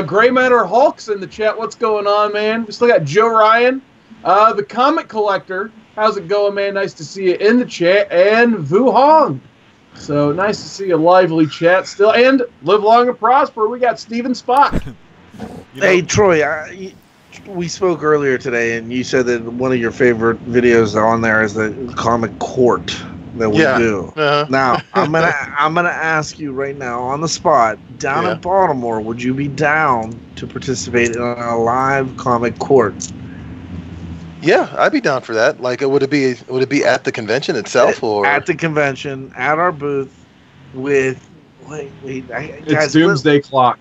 Gray Matter Hulk's in the chat. What's going on, man? We still got Joe Ryan. The Comic Collector. How's it going, man? Nice to see you in the chat. And Vu Hong. So nice to see a lively chat still. And live long and prosper. We got Steven Spot. Hey, Troy. We spoke earlier today, and you said that one of your favorite videos on there is the Comic Court that we do. Now, I'm gonna ask you right now on the spot, down in Baltimore, would you be down to participate in a live Comic Court? Yeah, I'd be down for that. Like, would it be at the convention itself, or at the convention, at our booth with it's Doomsday Clock.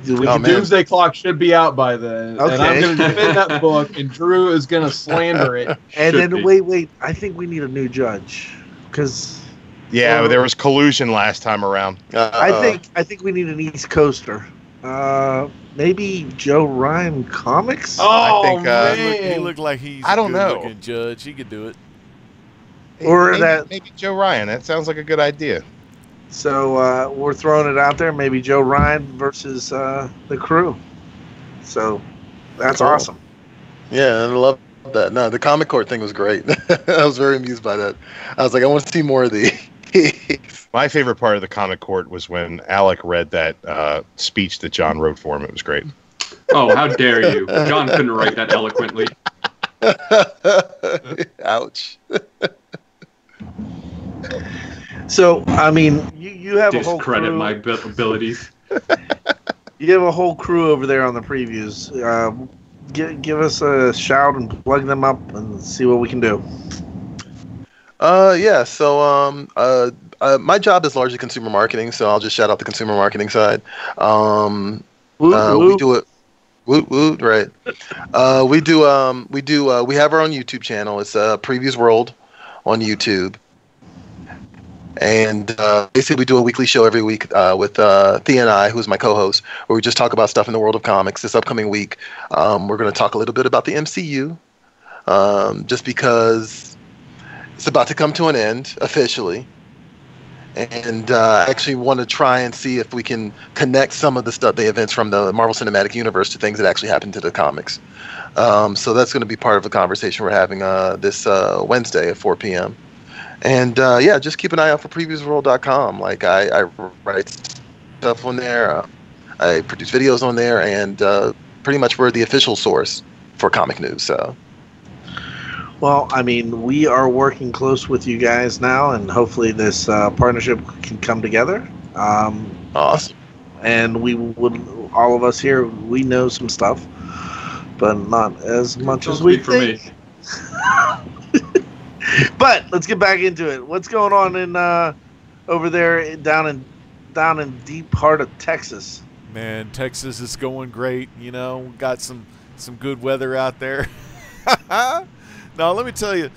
Doomsday Clock should be out by then. Okay. And I'm going to defend that book, and Drew is going to slander it. And then, wait. I think we need a new judge. Because... Yeah, there was collusion last time around. I think we need an East Coaster. Maybe Joe Ryan Comics? Oh, I think, man. He looked like he's a good-looking judge. He could do it. Or maybe Joe Ryan. That sounds like a good idea. So we're throwing it out there. Maybe Joe Ryan versus the crew. So that's awesome. Yeah, I love that. No, the Comic Court thing was great. I was very amused by that. I was like, I want to see more of these. My favorite part of the Comic Court was when Alec read that speech that John wrote for him. It was great. Oh, how dare you. John couldn't write that eloquently. Ouch. So, I mean, you have a whole crew. Discredit my abilities. You have a whole crew over there on the previews. Give us a shout and plug them up and see what we can do. Yeah, so my job is largely consumer marketing, so I'll just shout out the consumer marketing side. We do it. Woot woot, right? We have our own YouTube channel. It's Previews World on YouTube, and basically we do a weekly show every week with Thea and I, who's my co-host, where we just talk about stuff in the world of comics. This upcoming week, we're going to talk a little bit about the MCU, just because it's about to come to an end officially. And actually want to try and see if we can connect some of the events from the Marvel Cinematic Universe to things that actually happened to the comics. So that's going to be part of the conversation we're having this Wednesday at 4 p.m. And just keep an eye out for previewsworld.com. Like I write stuff on there, I produce videos on there, and pretty much we're the official source for comic news. So. Well, I mean, we are working close with you guys now, and hopefully this partnership can come together. Awesome. And we would, all of us here, we know some stuff, but not as much as we think. But let's get back into it. What's going on in over there down in deep heart of Texas? Man, Texas is going great. You know, we got some good weather out there. Now, let me tell you,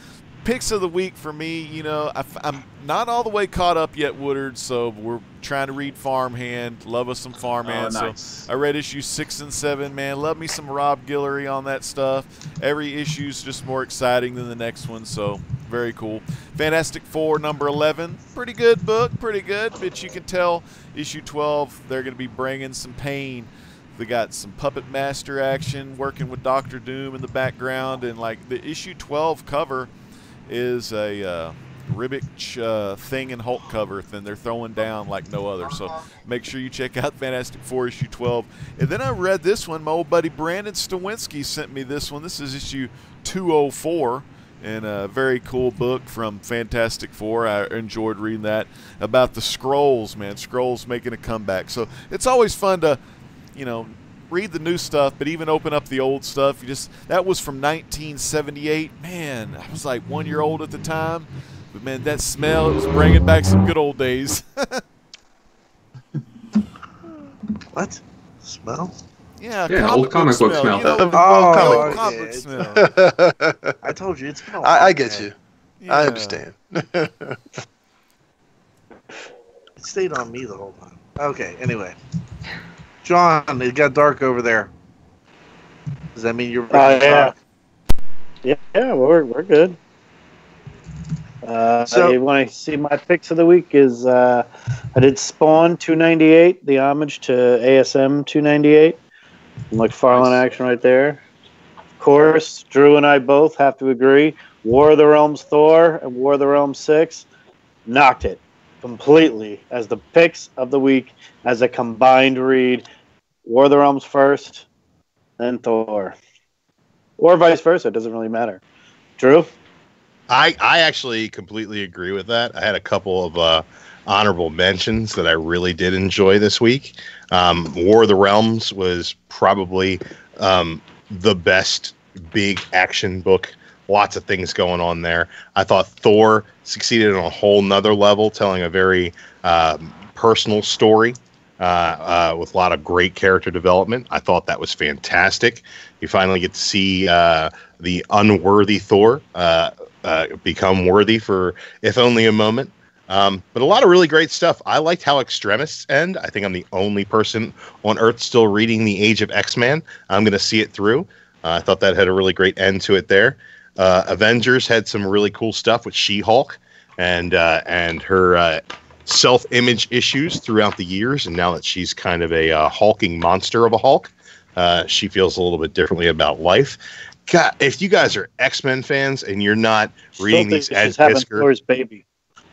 picks of the week for me, you know, I'm not all the way caught up yet, Woodard, so we're trying to read Farmhand. Love us some Farmhand. Oh, nice. So I read issues 6 and 7, man. Love me some Rob Guillory on that stuff. Every issue's just more exciting than the next one, so very cool. Fantastic Four, number 11. Pretty good book, pretty good, but you can tell issue 12, they're going to be bringing some pain. They got some Puppet Master action, working with Doctor Doom in the background, and like the issue 12 cover is a Ribic Thing and Hulk cover, then they're throwing down like no other. So make sure you check out Fantastic Four issue 12. And then I read this one. My old buddy Brandon Stawinski sent me this one. This is issue 204, and a very cool book from Fantastic Four. I enjoyed reading that about the Skrulls, man. Skrulls making a comeback. So it's always fun to, you know, read the new stuff, but even open up the old stuff. That was from 1978. Man, I was like 1 year old at the time, but man, that smell, it was bringing back some good old days. What? Smell? Yeah, old comic book smell. You know, comic book smell. I told you, it's been a I get you. Yeah. I understand. It stayed on me the whole time. Okay, anyway. John, it got dark over there. Does that mean you're ready to talk? Yeah, we're good. So you want to see my picks of the week? Is I did Spawn 298, the homage to ASM 298. McFarlane action right there. Of course, Drew and I both have to agree. War of the Realms Thor and War of the Realms 6 knocked it completely as the picks of the week as a combined read. War of the Realms first, then Thor. Or vice versa. It doesn't really matter. Drew? I actually completely agree with that. I had a couple of honorable mentions that I really did enjoy this week. War of the Realms was probably the best big action book. Lots of things going on there. I thought Thor succeeded on a whole nother level, telling a very personal story with a lot of great character development. I thought that was fantastic. You finally get to see the unworthy Thor become worthy for, if only a moment. But a lot of really great stuff. I liked how Extremists end. I think I'm the only person on Earth still reading The Age of X-Men. I'm going to see it through. I thought that had a really great end to it there. Avengers had some really cool stuff with She-Hulk and her self-image issues throughout the years. And now that she's kind of a hulking monster of a Hulk, she feels a little bit differently about life. God, if you guys are X-Men fans and you're not reading these Ed Piskor, baby.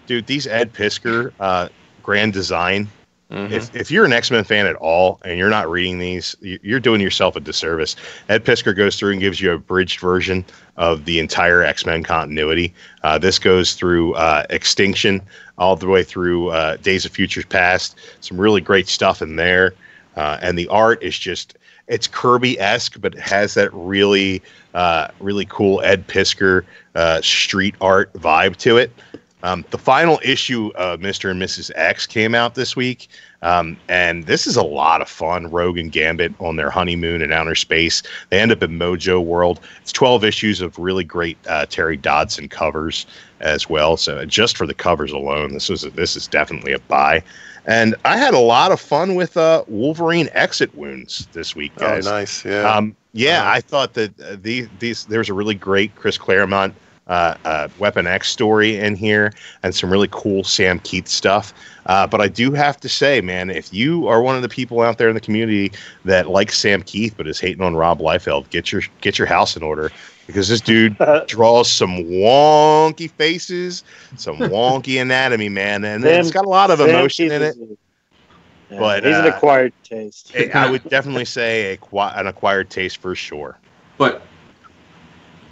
Dude, these Ed Piskor Grand Design, if you're an X-Men fan at all and you're not reading these, you're doing yourself a disservice. Ed Piskor goes through and gives you a abridged version of the entire X-Men continuity. This goes through Extinction all the way through Days of Futures Past. Some really great stuff in there. And the art is just, it's Kirby-esque, but it has that really, really cool Ed Piskor street art vibe to it. The final issue of Mr. and Mrs. X came out this week, and this is a lot of fun. Rogue and Gambit on their honeymoon in outer space. They end up in Mojo World. It's 12 issues of really great Terry Dodson covers as well. So just for the covers alone, this is definitely a buy. And I had a lot of fun with Wolverine Exit Wounds this week, guys. Oh, nice. Yeah. I thought that there's a really great Chris Claremont Weapon X story in here and some really cool Sam Keith stuff. But I do have to say, man, if you are one of the people out there in the community that likes Sam Keith but is hating on Rob Liefeld, get your house in order, because this dude draws some wonky faces, some wonky anatomy, man, and it's got a lot of emotion in it. Yeah, but he's an acquired taste. I would definitely say an acquired taste for sure. But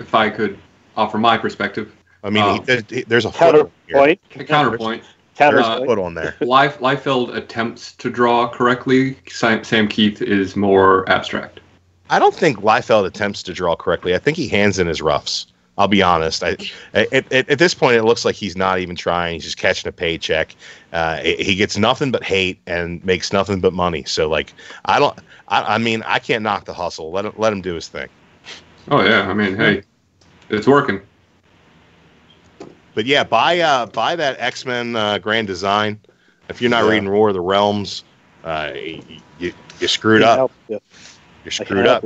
if I could offer my perspective, I mean, there's a counterpoint. Counterpoint. There's a foot on there. Liefeld attempts to draw correctly. Sam Keith is more abstract. I don't think Liefeld attempts to draw correctly. I think he hands in his roughs. I'll be honest. At this point, it looks like he's not even trying. He's just catching a paycheck. He gets nothing but hate and makes nothing but money. So, like, I mean, I can't knock the hustle. Let him do his thing. Oh yeah, I mean, hey, it's working. But yeah, buy that X-Men Grand Design. If you're not reading War of the Realms, you screwed up. You're screwed up.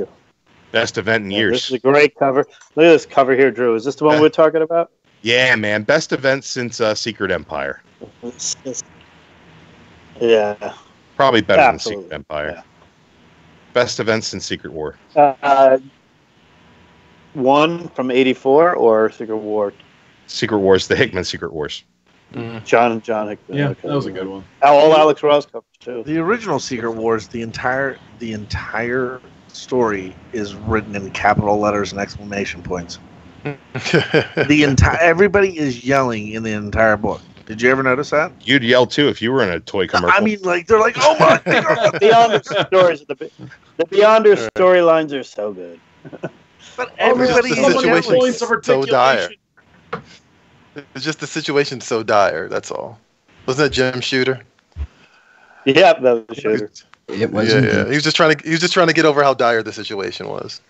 Best event in years. This is a great cover. Look at this cover here, Drew. Is this the one we're talking about? Yeah, man. Best event since Secret Empire. Yeah. Probably better than Secret Empire. Yeah. Best event since Secret War. One from '84 or Secret War? Secret Wars, the Hickman Secret Wars. John Hickman. Yeah, that was a good one. All Alex Ross covers too. The original Secret Wars, the entire story is written in capital letters and exclamation points. Everybody is yelling in the entire book. Did you ever notice that? You'd yell too if you were in a toy commercial. I mean, like, they're like, "Oh my God!" The Beyonder stories, the Beyonder storylines are so good. But everybody is so dire. It's just the situation's so dire. That's all. Wasn't that Jim Shooter? Yeah, that was Shooter. It was. Yeah. He was just trying to get over how dire the situation was.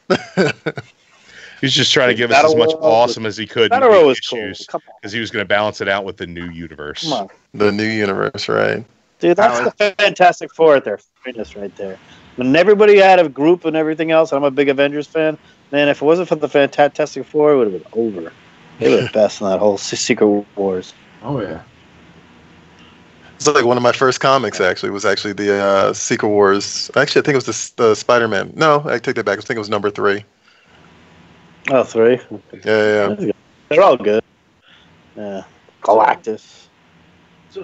He was just trying to give us as much awesome as he could in the issues, because he was going to balance it out with the new universe. Come on. The new universe, right? Dude, that's the Fantastic Four at their finest right there. When everybody had a group and everything else, I'm a big Avengers fan. Man, if it wasn't for the Fantastic Four, it would have been over. They were the best in that whole Secret Wars. Oh, yeah. It's like one of my first comics, actually, was actually the Secret Wars. Actually, I think it was the Spider-Man. No, I take that back. I think it was number 3. Oh, 3? Yeah. They're all good. Yeah. Galactus.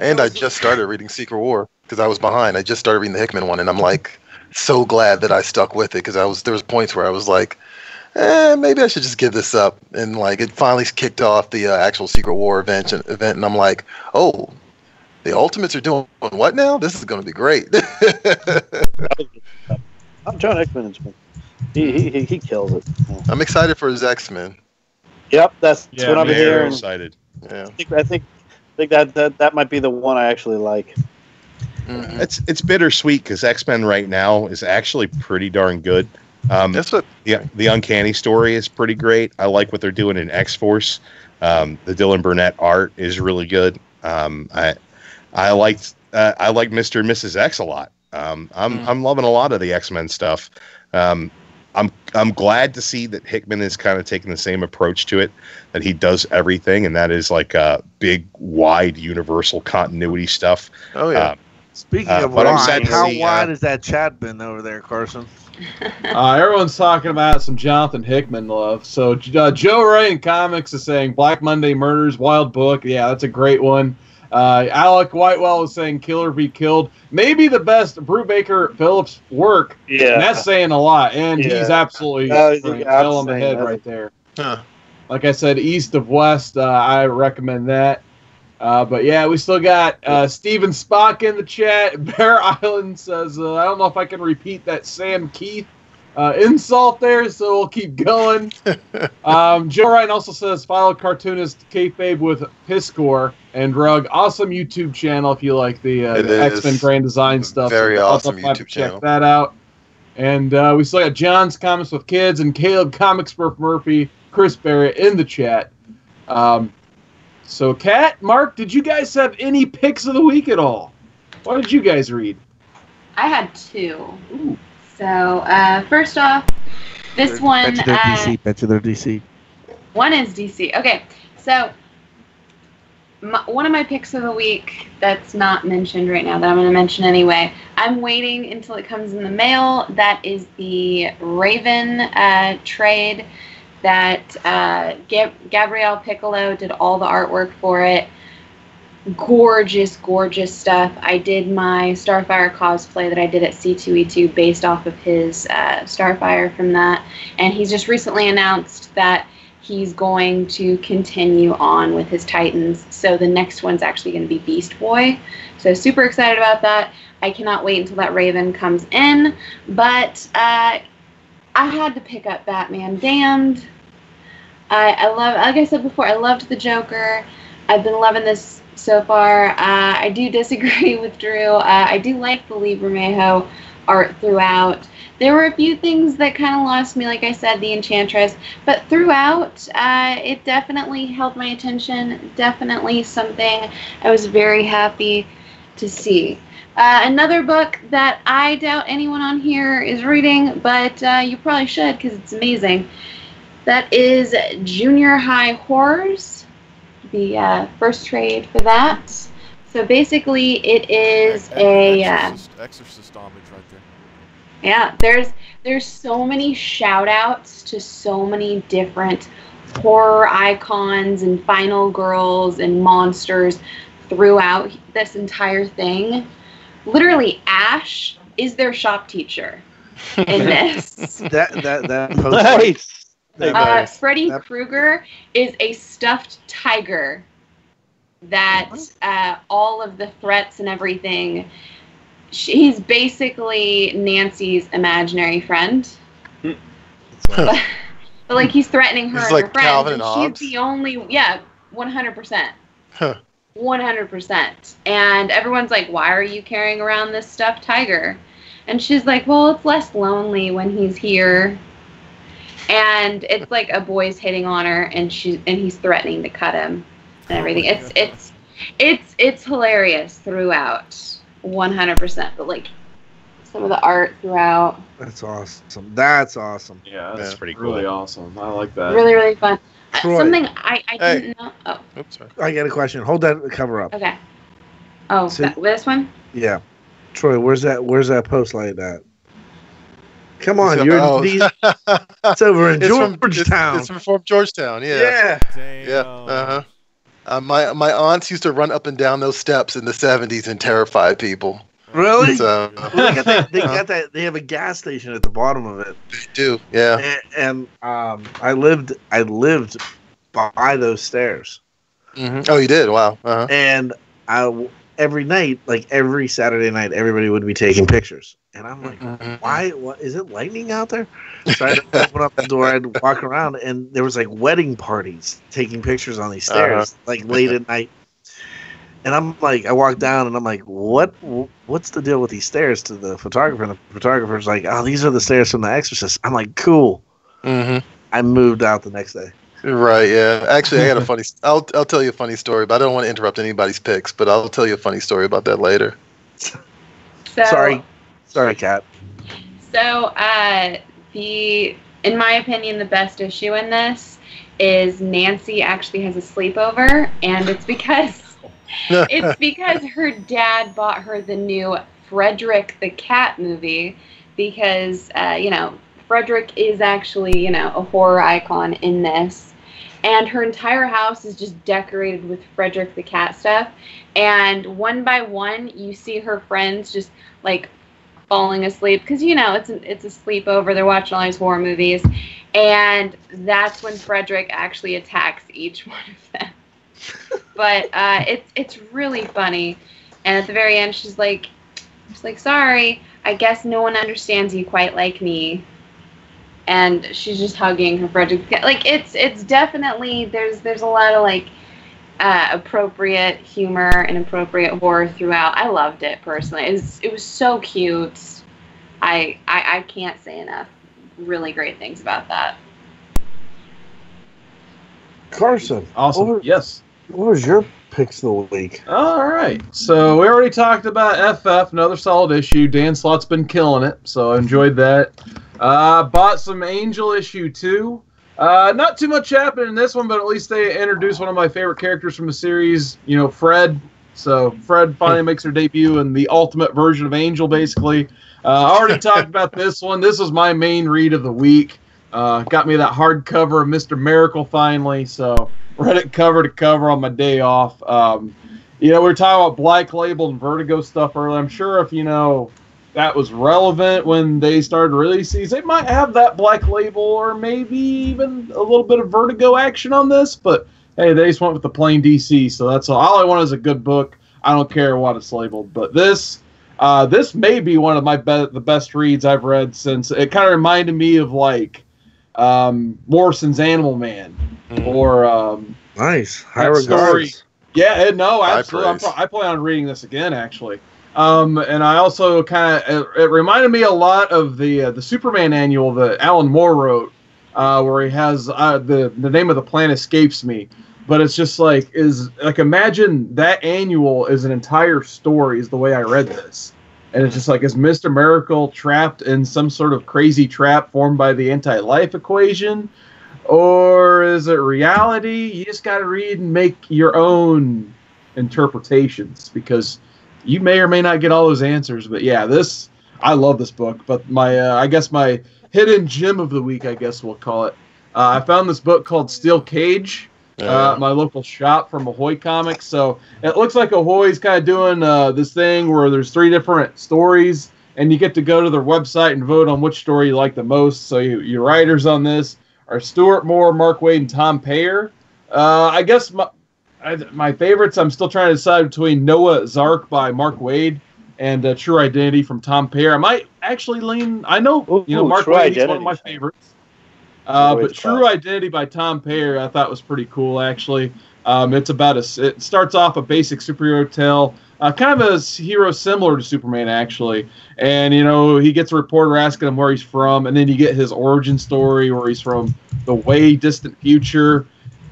And I just started reading Secret War because I was behind. I just started reading the Hickman one, and I'm like so glad that I stuck with it, because there was points where I was like, maybe I should just give this up. And like it finally kicked off the actual Secret War event, and I'm like, oh, the Ultimates are doing what now? This is going to be great. John Hickman, he kills it. I'm excited for his X-Men. Yep, that's what I'm hearing. Excited. Yeah, I think that might be the one I actually like. Mm-hmm. It's bittersweet because X-Men right now is actually pretty darn good. That's what. Yeah, the Uncanny story is pretty great. I like what they're doing in X-Force. The Dylan Burnett art is really good. I like Mr. and Mrs. X a lot. I'm loving a lot of the X-Men stuff. I'm glad to see that Hickman is kind of taking the same approach to it, that he does everything, and that is like big, wide, universal continuity stuff. Oh yeah. Speaking of wide, how wide has that chat been over there, Carson? Everyone's talking about some Jonathan Hickman love. So Joe Ray in Comics is saying Black Monday Murders, wild book. Yeah, that's a great one. Alec Whitewell is saying Killer Be Killed. Maybe the best Brubaker Phillips work. Yeah. And that's saying a lot. And he's absolutely fell on the head right there. Huh. Like I said, East of West, I recommend that. But yeah, we still got Steven Spock in the chat. Bear Island says, I don't know if I can repeat that Sam Keith insult there, so we'll keep going. Joe Ryan also says, follow cartoonist Kayfabe with Piscore and Rug. Awesome YouTube channel if you like the X-Men Grand Design stuff. Very awesome YouTube check channel. that out. And we still got John's Comments with Kids and Caleb Comics for Murphy, Chris Barrett in the chat. So, Kat, Mark, did you guys have any picks of the week at all? What did you guys read? I had 2. Ooh. So, first off, this one... Bet you they're DC. Bet you they're DC. One is DC. Okay, so one of my picks of the week that's not mentioned right now that I'm going to mention anyway. I'm waiting until it comes in the mail. That is the Raven trade that Gabrielle Piccolo did all the artwork for it. Gorgeous, gorgeous stuff. I did my Starfire cosplay that I did at C2E2 based off of his Starfire from that. And he's just recently announced that he's going to continue on with his Titans. So the next one's actually going to be Beast Boy. So super excited about that. I cannot wait until that Raven comes in. But I had to pick up Batman Damned. I love, like I said before, I loved the Joker. I've been loving this so far. I do disagree with Drew. I do like the Lee Bermejo art throughout. There were a few things that kind of lost me, like I said, the Enchantress. But throughout, it definitely held my attention. Definitely something I was very happy to see. Another book that I doubt anyone on here is reading, but you probably should because it's amazing. That is Junior High Horrors, the first trade for that. So basically, it is Exorcist homage right there. Yeah, there's so many shout outs to so many different horror icons and final girls and monsters throughout this entire thing. Literally, Ash is their shop teacher in this. that Nice. nice. Freddy Krueger is a stuffed tiger that all of the threats and everything, he's basically Nancy's imaginary friend. But like he's threatening her He's and like her friends, Calvin and and Hobbes. she's the only, 100%. Huh. 100%. And everyone's like, why are you carrying around this stuffed tiger? And she's like, well, it's less lonely when he's here. And it's like a boy's hitting on her, and he's threatening to cut him and everything. It's hilarious throughout, 100%. But like some of the art throughout, That's awesome. That's awesome. Yeah, That's pretty really cool. awesome. I like that. really, really fun. Troy. Something I didn't know. Oh, Oops, sorry. I got a question. Hold that cover up. okay. Oh, So- this one? Yeah. Troy, where's that post like that? Come on, So- you're oh. it's over in It's from Georgetown. It's from Georgetown. Yeah. Damn. Yeah. Uh-huh. My aunts used to run up and down those steps in the 70s and terrify people. Really? So Well, they got that. They have a gas station at the bottom of it. they do. Yeah. And I lived by those stairs. Mhm. Oh, you did? Wow. Uh-huh. And every night, like every Saturday night, everybody would be taking pictures. And I'm like, Mhm. why? What is it lightning out there? So I'd open up the door, I'd walk around, and there was like wedding parties taking pictures on these stairs, like late at night. And I'm like, I walked down, and I'm like, what's the deal with these stairs? To the photographer, and the photographer's like, oh, these are the stairs from The Exorcist. I'm like, cool. Mm-hmm. I moved out the next day. Right. Yeah. Actually, I got a funny. I'll tell you a funny story, but I don't want to interrupt anybody's picks. But I'll tell you a funny story about that later. So, Sorry, Kat. So, in my opinion, the best issue in this is Nancy actually has a sleepover, and it's because her dad bought her the new Frederick the Cat movie because Frederick is actually a horror icon in this, and her entire house is just decorated with Frederick the Cat stuff, and one by one you see her friends just like falling asleep because it's a sleepover. They're watching all these horror movies, and that's when Frederick actually attacks each one of them. But it's really funny, and at the very end she's like, sorry, I guess no one understands you quite like me. and she's just hugging her project. Like it's definitely there's a lot of like appropriate humor and appropriate horror throughout. I loved it personally. It was so cute. I can't say enough really great things about that. Carson, Awesome. Yes. What was your picks of the week? All right. So we already talked about FF, another solid issue. Dan Slott's been killing it, so I enjoyed that. Bought some Angel issue 2. Not too much happened in this one, but at least they introduced one of my favorite characters from the series, Fred. So Fred finally makes her debut in the ultimate version of Angel, basically. I already talked about this one. This was my main read of the week. Got me that hardcover of Mr. Miracle finally, so read it cover to cover on my day off. We were talking about Black Label and Vertigo stuff earlier. I'm sure if that was relevant when they started releasing these, they might have that Black Label or maybe even a little bit of Vertigo action on this. But hey, they just went with the plain DC, so that's all. All I want is a good book. I don't care what it's labeled, but this may be one of the best reads I've read since. It kind of reminded me of like Morrison's Animal Man or nice high regards. Yeah, no, absolutely. I plan on reading this again, actually. And I also it reminded me a lot of the Superman annual that Alan Moore wrote, where he has the name of the plant escapes me, but it's just imagine that annual is an entire story is the way I read this. And it's just like, is Mr. Miracle trapped in some sort of crazy trap formed by the anti-life equation? Or is it reality? You just got to read and make your own interpretations, because you may or may not get all those answers. But yeah, I love this book. But I guess my hidden gem of the week, I guess we'll call it. I found this book called Steel Cage. My local shop from Ahoy Comics. So it looks like Ahoy's kind of doing this thing where there's 3 different stories, and you get to go to their website and vote on which story you like the most. So your writers on this are Stuart Moore, Mark Waid, and Tom Payer. I guess my favorites, I'm still trying to decide between Noah Zark by Mark Waid and True Identity from Tom Payer. I might actually lean. I know Mark Waid is one of my favorites. But True Identity by Tom Payer I thought was pretty cool, actually. It's about it starts off a basic superhero tale, kind of a hero similar to Superman, actually. And, he gets a reporter asking him where he's from, and then you get his origin story where he's from the way distant future.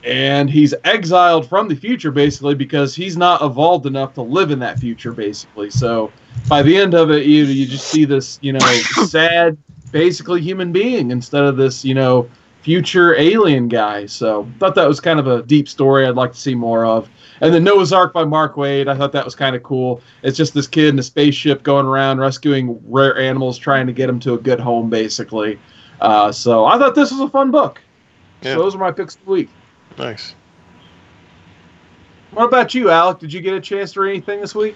And he's exiled from the future, basically, because he's not evolved enough to live in that future, basically. So by the end of it, you just see this, sad, basically human being instead of this, future alien guy. So thought that was kind of a deep story I'd like to see more of. And then Noah's Ark by Mark Waid, I thought that was kind of cool. It's just this kid in a spaceship going around rescuing rare animals, trying to get them to a good home, basically. So I thought this was a fun book. Yeah. So those are my picks of the week. Nice. What about you, Alec? Did you get a chance to read anything this week?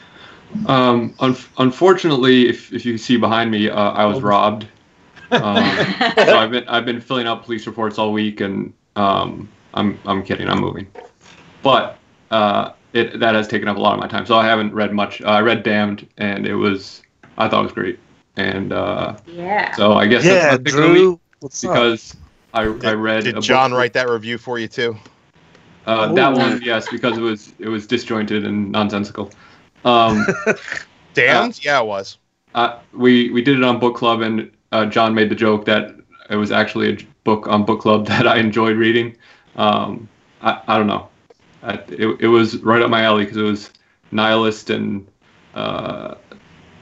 Unfortunately, if you see behind me, I was robbed. So I've been filling out police reports all week, and I'm kidding. I'm moving, but that has taken up a lot of my time. So I haven't read much. I read Damned, and I thought it was great. And so I guess that's my pick of the week, because I read. Did John write that review for you too? That one, yes, because it was disjointed and nonsensical. Damned? Yeah, it was. We did it on book club, and John made the joke that it was actually a book on book club that I enjoyed reading. I don't know. It was right up my alley because it was nihilist, and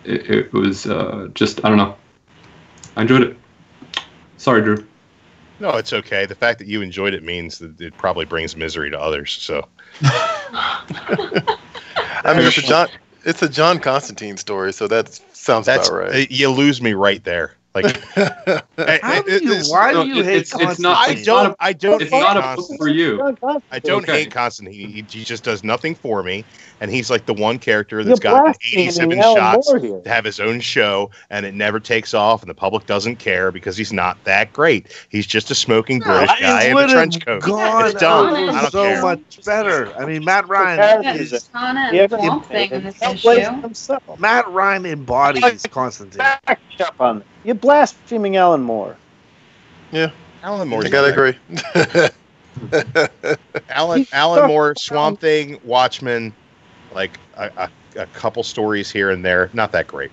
it was just, I don't know. I enjoyed it. Sorry, Drew. No, it's okay. The fact that you enjoyed it means that it probably brings misery to others. So, I mean, it's a John Constantine story, so that sounds about right. You lose me right there. Like, why do you hate Constantine? I don't. It's not a book for you. I don't hate Constantine. He just does nothing for me, and he's like the one character that's got 87 shots to have his own show, and it never takes off, and the public doesn't care because he's not that great. He's just a smoking British guy in a trench coat. It's dumb. I don't care. Much better. I mean, Matt Ryan is Matt Ryan embodies Constantine. You're blaspheming Alan Moore. Yeah, Alan Moore. I gotta agree. Alan Moore, Swamp Thing, Watchmen, like a couple stories here and there. Not that great.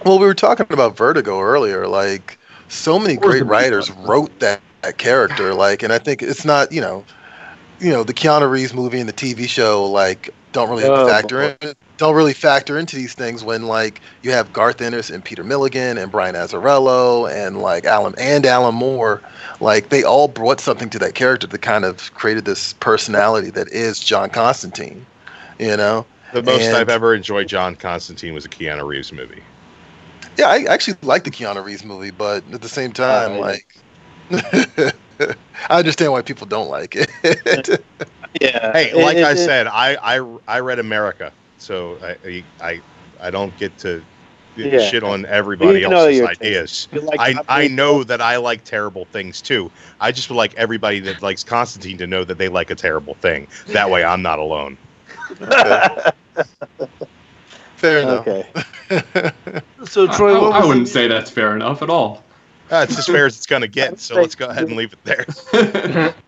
Well, we were talking about Vertigo earlier. Like, so many great writers wrote that character. Like, and I think it's not, the Keanu Reeves movie and the TV show, like, don't really factor into these things when, like, you have Garth Ennis and Peter Milligan and Brian Azzarello and, like, Alan Moore. Like, they all brought something to that character that kind of created this personality that is John Constantine, The most I've ever enjoyed John Constantine was a Keanu Reeves movie. Yeah, I actually like the Keanu Reeves movie, but at the same time, I understand why people don't like it. Yeah. Hey, like I said, I read America, so I don't get to shit on everybody else's ideas. I know that I like terrible things too. I just would like everybody that likes Constantine to know that they like a terrible thing. That way, I'm not alone. Okay. Fair enough. Okay. So Troy, I wouldn't say that's fair enough at all. It's as fair as it's gonna get. So let's go ahead and leave it there.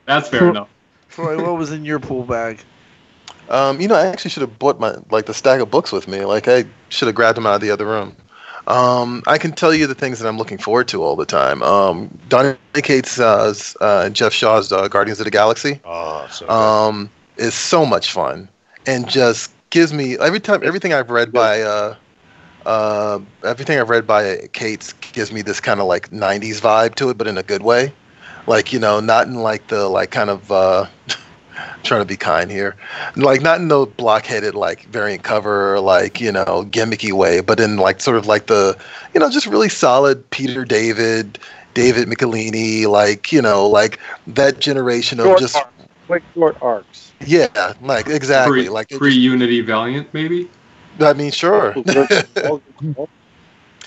That's fair enough. Troy, what was in your pool bag? I actually should have bought the stack of books with me. Like, I should have grabbed them out of the other room. I can tell you the things that I'm looking forward to all the time. Donny Cates and Jeff Shaw's Guardians of the Galaxy. Oh, so good. Is so much fun, and just gives me everything I've read by Cates gives me this kind of like 90s vibe to it, but in a good way. Like, not in like the like kind of trying to be kind here, like not in the blockheaded like variant cover like gimmicky way, but in like sort of like the just really solid Peter David Michelini, like like that generation of just short arcs. Yeah, like exactly like pre-Unity Valiant maybe. I mean, sure.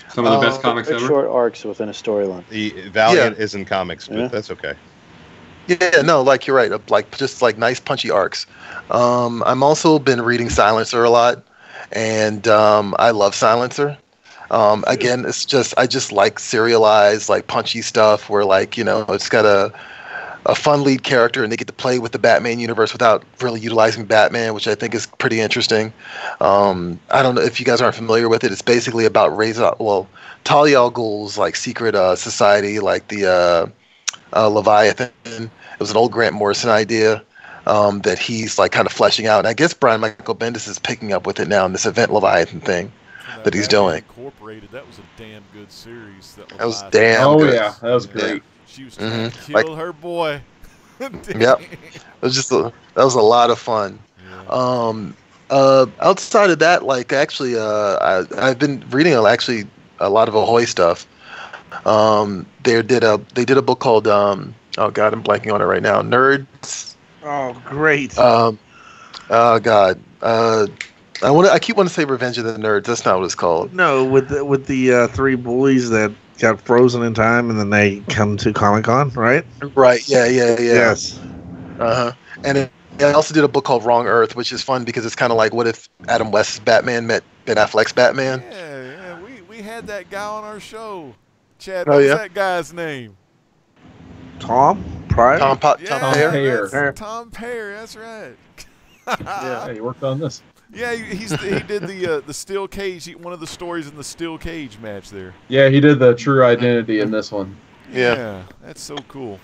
Some of the best comics ever. Short arcs within a storyline. The Valiant is in comics, but that's okay. Yeah, no, like you're right. Like just like nice punchy arcs. I'm also been reading Silencer a lot, and I love Silencer. Again, it's just I just like serialized, like punchy stuff where like it's got a fun lead character, and they get to play with the Batman universe without really utilizing Batman, which I think is pretty interesting. I don't know if you guys aren't familiar with it. It's basically about Talia al Ghul's like secret society, like the Leviathan. It was an old Grant Morrison idea that he's like kind of fleshing out. And I guess Brian Michael Bendis is picking up with it now in this Event Leviathan thing that he's doing. Incorporated. That was a damn good series. That was damn good. Oh yeah, that was great. Yeah. She was trying to kill her boy. Yep. It was that was a lot of fun. Yeah. Outside of that, like actually, I've been reading actually a lot of Ahoy stuff. They did a book called oh god, I'm blanking on it right now. Nerds. Oh great. Oh god. I keep wanting to say Revenge of the Nerds. That's not what it's called. No, with the three bullies that got frozen in time and then they come to Comic-Con, right? Right. Yeah. Yes. And I also did a book called Wrong Earth, which is fun because it's kind of like what if Adam West's Batman met Ben Affleck's Batman. Yeah. We had that guy on our show. Chad, what was that guy's name? Tom Pryor? Tom Payer. Tom Payer, that's right. Yeah, he worked on this. Yeah, he did the steel cage, one of the stories in the steel cage match there. Yeah, he did the True Identity in this one. Yeah, that's so cool.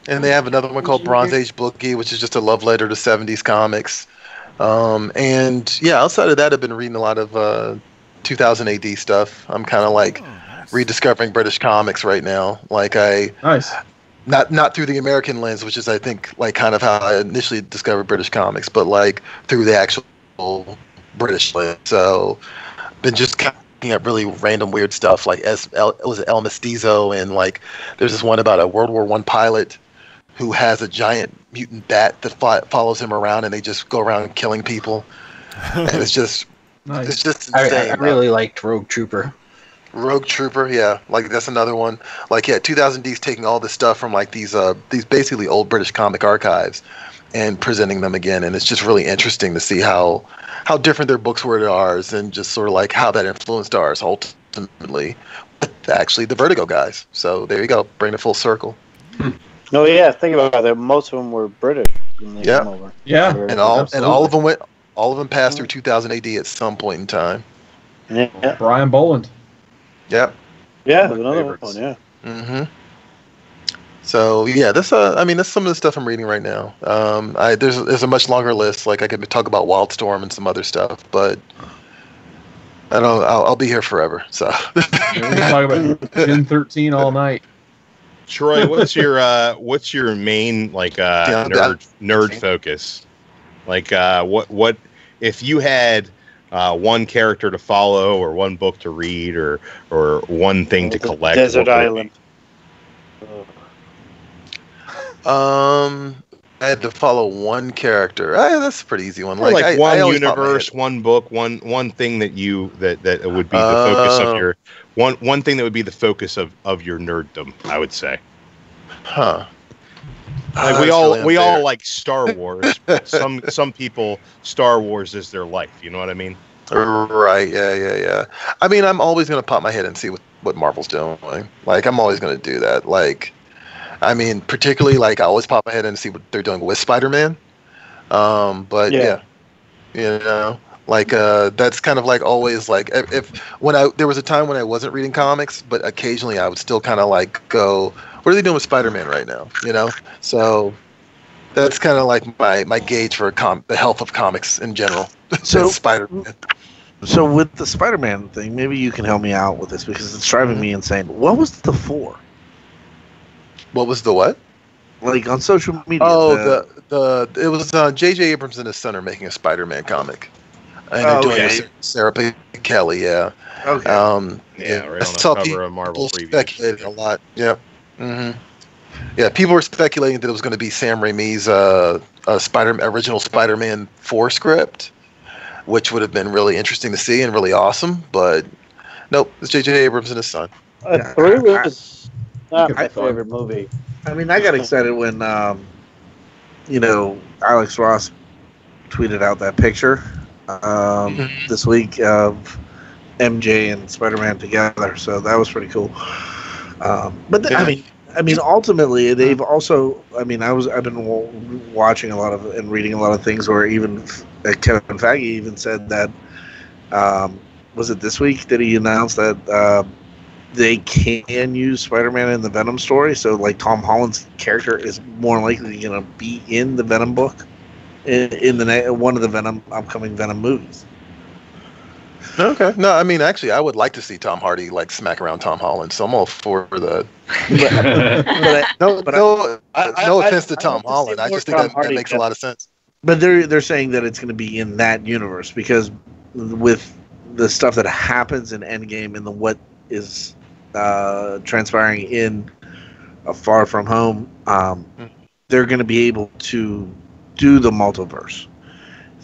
And they have another one called Bronze Age Bookie, which is just a love letter to 70s comics. And yeah, outside of that, I've been reading a lot of 2000 AD stuff. I'm kind of like rediscovering British comics right now. Like nice. Not through the American lens, which is I think like kind of how I initially discovered British comics, but like through the actual British lens. So been just looking at really random weird stuff like was it El Mestizo, and like there's this one about a World War I pilot who has a giant mutant bat that follows him around, and they just go around killing people. And it's just nice. It's just insane. I really liked Rogue Trooper. Rogue Trooper, yeah, like that's another one. Like 2000D's taking all this stuff from like these basically old British comic archives and presenting them again, and it's just really interesting to see how different their books were to ours, and just sort of like how that influenced ours ultimately. Actually, the Vertigo guys. So there you go, bring it full circle. No, yeah, think about it. Most of them were British when they came over. Yeah, And all of them went. All of them passed through 2000 AD at some point in time. Yeah. Brian Boland. Yep. Yeah, another one. Yeah. Mm-hmm. So yeah, that's that's some of the stuff I'm reading right now. There's a much longer list. Like I could talk about Wildstorm and some other stuff, but I don't. I'll be here forever. So We can talk about Gen 13 all night. Troy, what's your main nerd focus? Like what if you had one character to follow or one book to read or one thing to collect? Desert Island. I had to follow one character. That's a pretty easy one. Or like one universe, one book, one thing that would be the focus of your one thing that would be the focus of your nerddom, I would say. Huh. Like we all like Star Wars. But some people, Star Wars is their life. You know what I mean? Right. Yeah. I mean, I'm always gonna pop my head and see what Marvel's doing. Like I'm always gonna do that. Like, I mean, particularly like I always pop my head in and see what they're doing with Spider-Man. But yeah, you know, like that's kind of like always like there was a time when I wasn't reading comics, but occasionally I would still kind of like go, what are they doing with Spider-Man right now? You know, so that's kind of like my gauge for the health of comics in general. So Spider-Man. So with the Spider-Man thing, maybe you can help me out with this because it's driving me insane. What was the 4? What was the what? Like on social media. Oh, it was J.J. Abrams and his son are making a Spider-Man comic, and they're doing it with Sarah P. Kelly. Yeah. Okay. Right on the cover of Marvel Previews. Speculated a lot. Yeah. Mm-hmm. Yeah, people were speculating that it was going to be Sam Raimi's original Spider-Man 4 script, which would have been really interesting to see and really awesome. But nope, it's J.J. Abrams and his son. 3 was not my favorite movie. I mean, I got excited when, Alex Ross tweeted out that picture this week of MJ and Spider-Man together. So that was pretty cool. I mean, ultimately, they've also. I mean, I've been watching a lot of and reading a lot of things where even Kevin Feige even said that. Was it this week that he announced that they can use Spider-Man in the Venom story? So, like, Tom Holland's character is more likely going to be in the Venom book in one of the upcoming Venom movies. Okay. No, I mean, actually, I would like to see Tom Hardy like smack around Tom Holland. So I'm all for the. No offense to Tom Holland. I just think that makes a lot of sense. But they're saying that it's going to be in that universe because with the stuff that happens in Endgame and what is transpiring in Far From Home, they're going to be able to do the multiverse.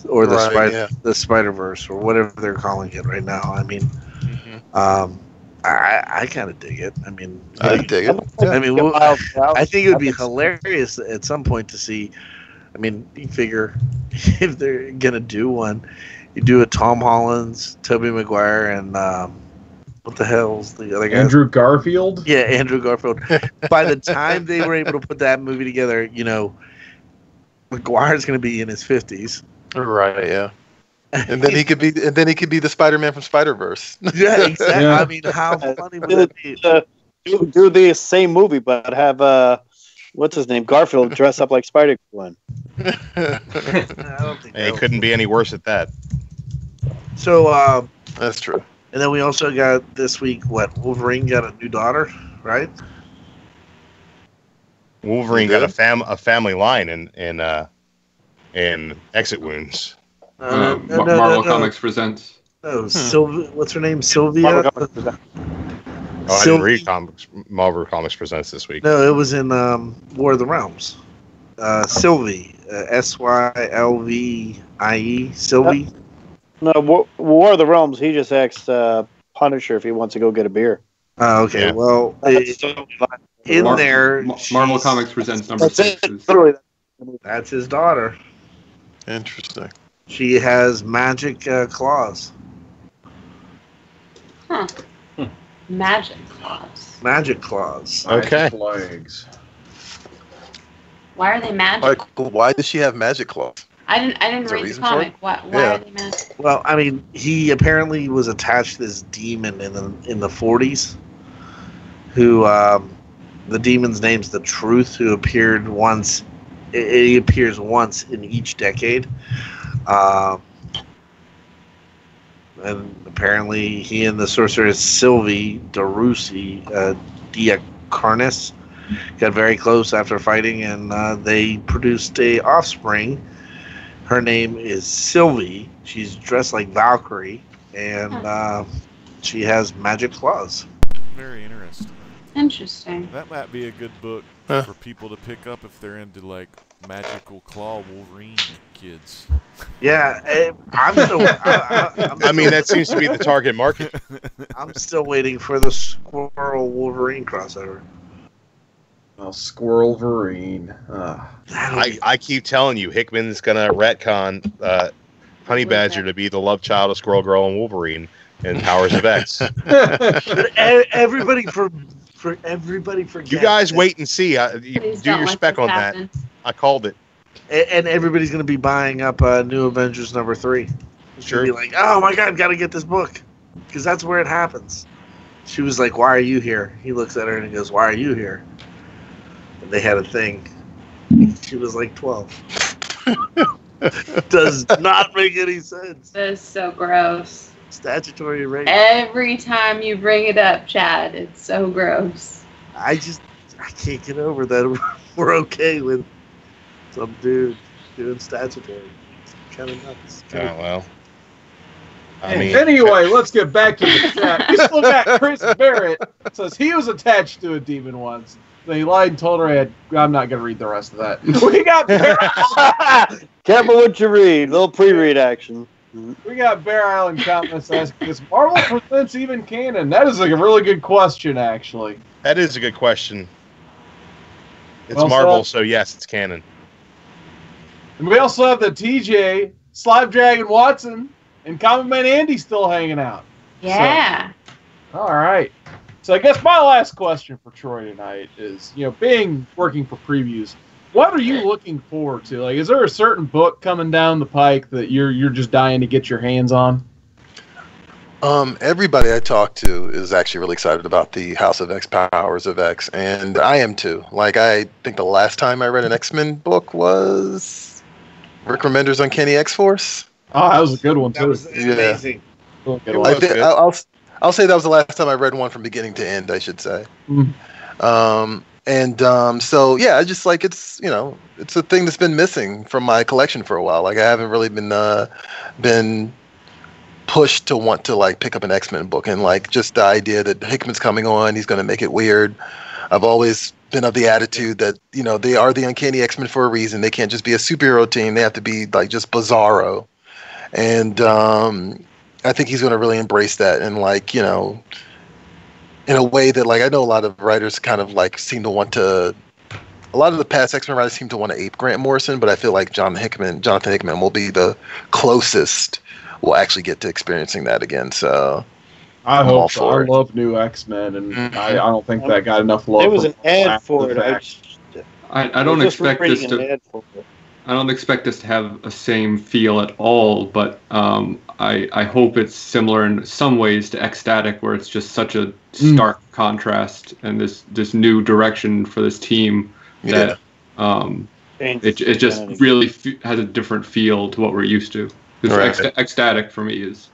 Or the Spider-Verse, or whatever they're calling it right now. I mean, I kind of dig it. I mean, I dig it. I mean, I think it would be hilarious at some point to see. I mean, you figure if they're gonna do one, you do a Tom Holland's, Tobey Maguire, and what the hell's the other guy? Andrew Garfield. Yeah, Andrew Garfield. By the time they were able to put that movie together, Maguire's gonna be in his 50s. Right, yeah. And then he could be the Spider-Man from Spider-Verse. Yeah, exactly. Yeah. I mean, how funny would it be? Do the same movie, but have what's his name, Garfield, dress up like Spider-Gwen. It couldn't be any worse at that. So that's true. And then we also got this week Wolverine got a new daughter, right? Wolverine got a family line and Exit Wounds. Marvel Comics presents. No, what's her name? Sylvia? I didn't read Marvel Comics presents this week. No, it was in War of the Realms. Sylvie. Sylvie. Sylvie. No, War of the Realms, he just asked Punisher if he wants to go get a beer. Oh, okay. Yeah. Well, Marvel Comics presents number 6. That's his daughter. Interesting. She has magic claws. Huh. Magic claws. Magic claws. Okay. Legs. Why are they magic? Why does she have magic claws? I didn't read the comic. Why are they magic? Well, I mean, he apparently was attached to this demon in the 40s. Who the demon's name's the Truth. Who appeared once. He appears once in each decade. And apparently, he and the sorceress Sylvie Darusi Diacarnis got very close after fighting, and they produced a offspring. Her name is Sylvie. She's dressed like Valkyrie, and she has magic claws. Very interesting. Interesting. That might be a good book for people to pick up if they're into like magical claw Wolverine kids. Yeah, I'm still. I mean, that seems to be the target market. I'm still waiting for the Squirrel Wolverine crossover. Oh, Squirrel Wolverine. I keep telling you, Hickman's gonna retcon Honey Badger to be the love child of Squirrel Girl and Wolverine in Powers of X. Everybody forgets. You guys wait and see. You do your spec on that. I called it. And everybody's going to be buying up New Avengers #3. Sure. Be like, oh my God, got to get this book. Because that's where it happens. She was like, why are you here? He looks at her and he goes, why are you here? And they had a thing. She was like 12. Does not make any sense. That is so gross. Statutory rape. Every time you bring it up, Chad, it's so gross. I can't get over that we're okay with some dude doing statutory. It's kind of nuts. Oh, well. Anyway, let's get back to the chat. We still got Chris Barrett. Says he was attached to a demon once. Then he lied and told her I'm not going to read the rest of that. We got Bear Careful what you read. Little pre-read action. We got Bear Island comments asking, is Marvel Presents even canon? That is like a really good question, actually. That is a good question. It's well, Marvel, so yes, it's canon. And we also have the TJ, Slime Dragon Watson, and Common Man Andy still hanging out. Yeah. So, all right. So I guess my last question for Troy tonight is, working for previews, what are you looking forward to? Like, is there a certain book coming down the pike that you're just dying to get your hands on? Everybody I talk to is actually really excited about the House of X, Powers of X, and I am too. Like, I think the last time I read an X-Men book was Rick Remender's Uncanny X-Force. Oh, that was a good one too. That was amazing. Yeah. I'll say that was the last time I read one from beginning to end, I should say. So yeah, I just like it's a thing that's been missing from my collection for a while. Like I haven't really been pushed to want to like pick up an X-Men book, and like just the idea that Hickman's coming on, he's going to make it weird. I've always been of the attitude that they are the Uncanny X-Men for a reason. They can't just be a superhero team. They have to be like just bizarro, and I think he's going to really embrace that, and like in a way that like I know a lot of writers kind of like seem to want to. A lot of the past X-Men writers seem to want to ape Grant Morrison, but I feel like Jonathan Hickman will be the closest we'll actually get to experiencing that again. So I hope so. I love new X-Men, and I don't think that got enough love. There was an ad for it. I don't expect this to. I don't expect this to have a same feel at all, but I hope it's similar in some ways to Ecstatic, where it's just such a stark contrast and this new direction for this team that it just really has a different feel to what we're used to. Because Ecstatic for me is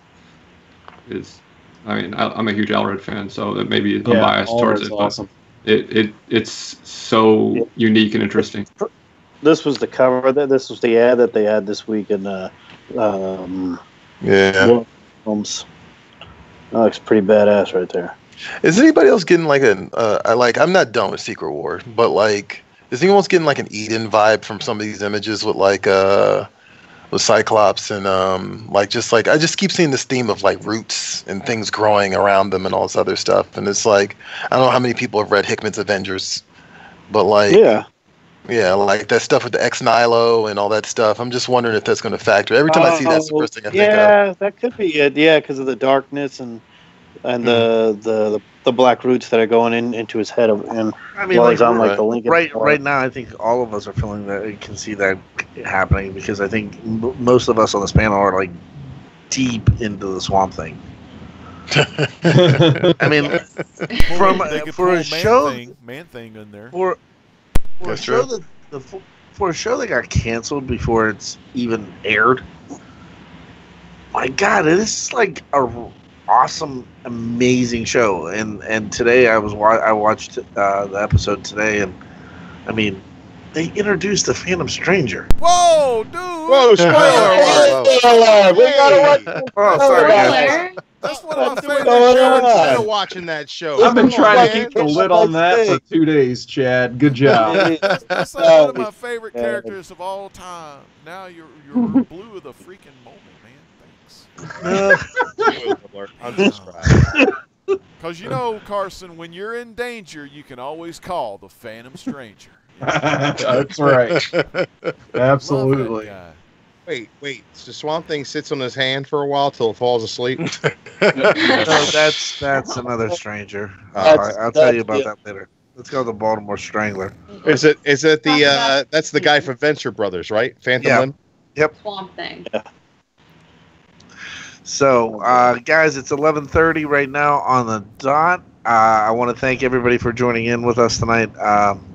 I mean I'm a huge Allred fan, so that maybe I'm biased towards it, awesome. But it's so unique and interesting. This was the cover. This was the ad that they had this week in films. That looks pretty badass right there. Is anybody else getting like I'm not done with Secret War, but like is anyone else getting like an Eden vibe from some of these images with like with Cyclops and I just keep seeing this theme of like roots and things growing around them and all this other stuff, and it's like I don't know how many people have read Hickman's Avengers, but like yeah, like that stuff with the ex-Nihilo and all that stuff. I'm just wondering if that's going to factor. Every time I see that's the first thing I think of. Yeah, that could be it. Yeah, because of the darkness and the the black roots that are going into his head, and I mean, while like, he's on like the Lincoln. right now, I think all of us are feeling that. You can see that happening because I think most of us on this panel are like deep into the Swamp Thing. I mean, for a show, man thing in there. For a show that got canceled before it's even aired. My God, it is like a awesome, amazing show. And today I watched the episode today, and I mean, they introduced the Phantom Stranger. Whoa, dude! Whoa, spoiler! We gotta watch. Oh, sorry, guys. That's one of my favorite Instead of watching that show. I've been trying to keep the lid on that for 2 days, Chad. Good job. That's one of my favorite characters of all time. Now you're blue of the freaking moment, man. Thanks. I'm just Because you know, Carson, when you're in danger, you can always call the Phantom Stranger. That's right. Absolutely. Wait. So Swamp Thing sits on his hand for a while till it falls asleep? No, that's another stranger. I'll tell you about that later. Let's go to the Baltimore Strangler. Is it the that's the guy from Venture Brothers, right? Phantom Limb? Yep. Swamp Thing. Yeah. So, guys, it's 11:30 right now on the dot. I want to thank everybody for joining in with us tonight.